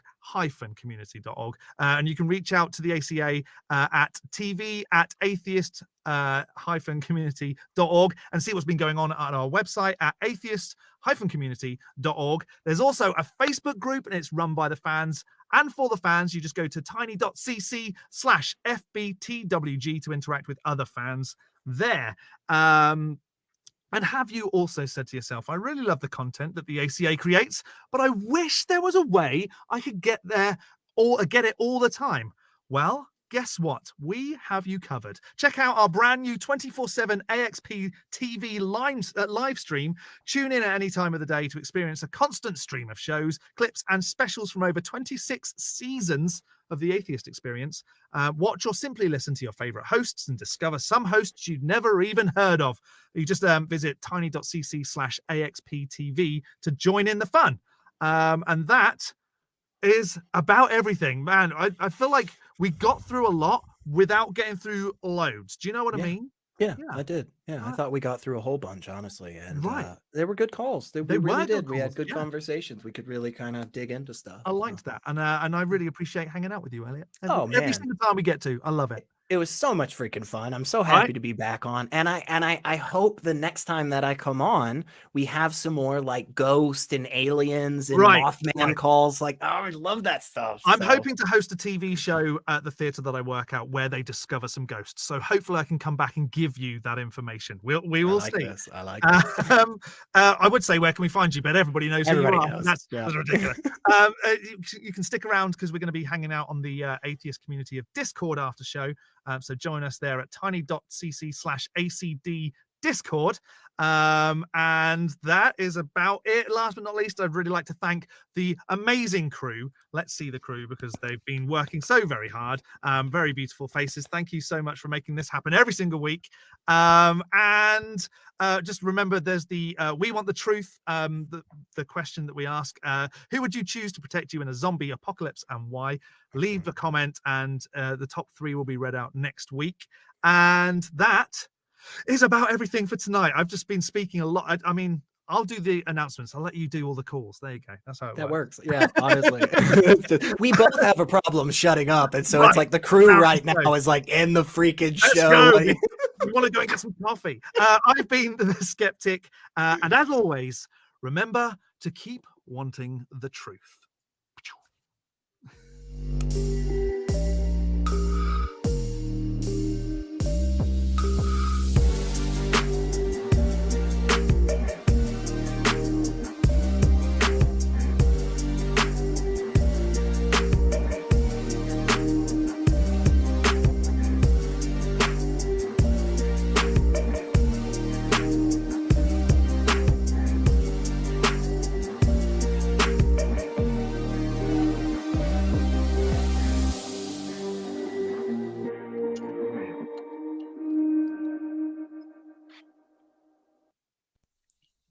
Speaker 1: community.org. And you can reach out to the ACA at tv@atheist-community.org and see what's been going on our website at atheist-community.org. There's also a Facebook group, and it's run by the fans. And for the fans, you just go to tiny.cc/FBTWG to interact with other fans there. And have you also said to yourself, I really love the content that the ACA creates, but I wish there was a way I could get there or get it all the time? Well, guess what? We have you covered. Check out our brand new 24/7 AXP TV live stream. Tune in at any time of the day to experience a constant stream of shows, clips, and specials from over 26 seasons of the Atheist Experience. Watch or simply listen to your favorite hosts and discover some hosts you'd never even heard of. You just visit tiny.cc/AXPTV to join in the fun. And that is about everything. Man, I feel like we got through a lot without getting through loads. Do you know what I mean?
Speaker 2: Yeah, I did. Yeah, I thought we got through a whole bunch, honestly. And
Speaker 1: right.
Speaker 2: They were good calls. They really did. We had good
Speaker 1: yeah.
Speaker 2: conversations. We could really kind of dig into stuff.
Speaker 1: I liked that. And I really appreciate hanging out with you, Elliot.
Speaker 2: Every
Speaker 1: single time we get to. I love it.
Speaker 2: It was so much freaking fun. I'm so happy to be back on. And I hope the next time that I come on, we have some more like ghost and aliens and Mothman calls. Like, oh, I love that stuff.
Speaker 1: I'm hoping to host a TV show at the theater that I work at where they discover some ghosts. So hopefully I can come back and give you that information. We will see.
Speaker 2: I like this.
Speaker 1: I would say, where can we find you? But everybody knows who you are. That's ridiculous. You can stick around because we're going to be hanging out on the Atheist Community of Discord after show. So join us there at tiny.cc/ACD Discord. And that is about it. Last but not least, I'd really like to thank the amazing crew. Let's see the crew, because they've been working so very hard. Very beautiful faces. Thank you so much for making this happen every single week. And just remember, there's the We Want the Truth, the question that we ask. Who would you choose to protect you in a zombie apocalypse, and why? Leave a comment, and the top 3 will be read out next week. And that is about everything for tonight. I've just been speaking a lot. I mean, I'll do the announcements. I'll let you do all the calls. There you go. That's how it works.
Speaker 2: Yeah, honestly. We both have a problem shutting up. And so it's like the crew right now is like in the freaking show.
Speaker 1: Like, we want to go and get some coffee. I've been the Skeptick. And as always, remember to keep wanting the truth.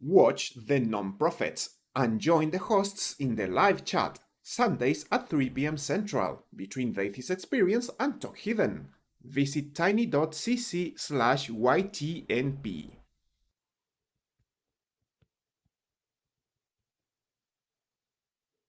Speaker 6: Watch The Non-Prophets and join the hosts in the live chat, Sundays at 3 p.m. Central, between the Atheist Experience and Talk Hidden. Visit tiny.cc/YTNP.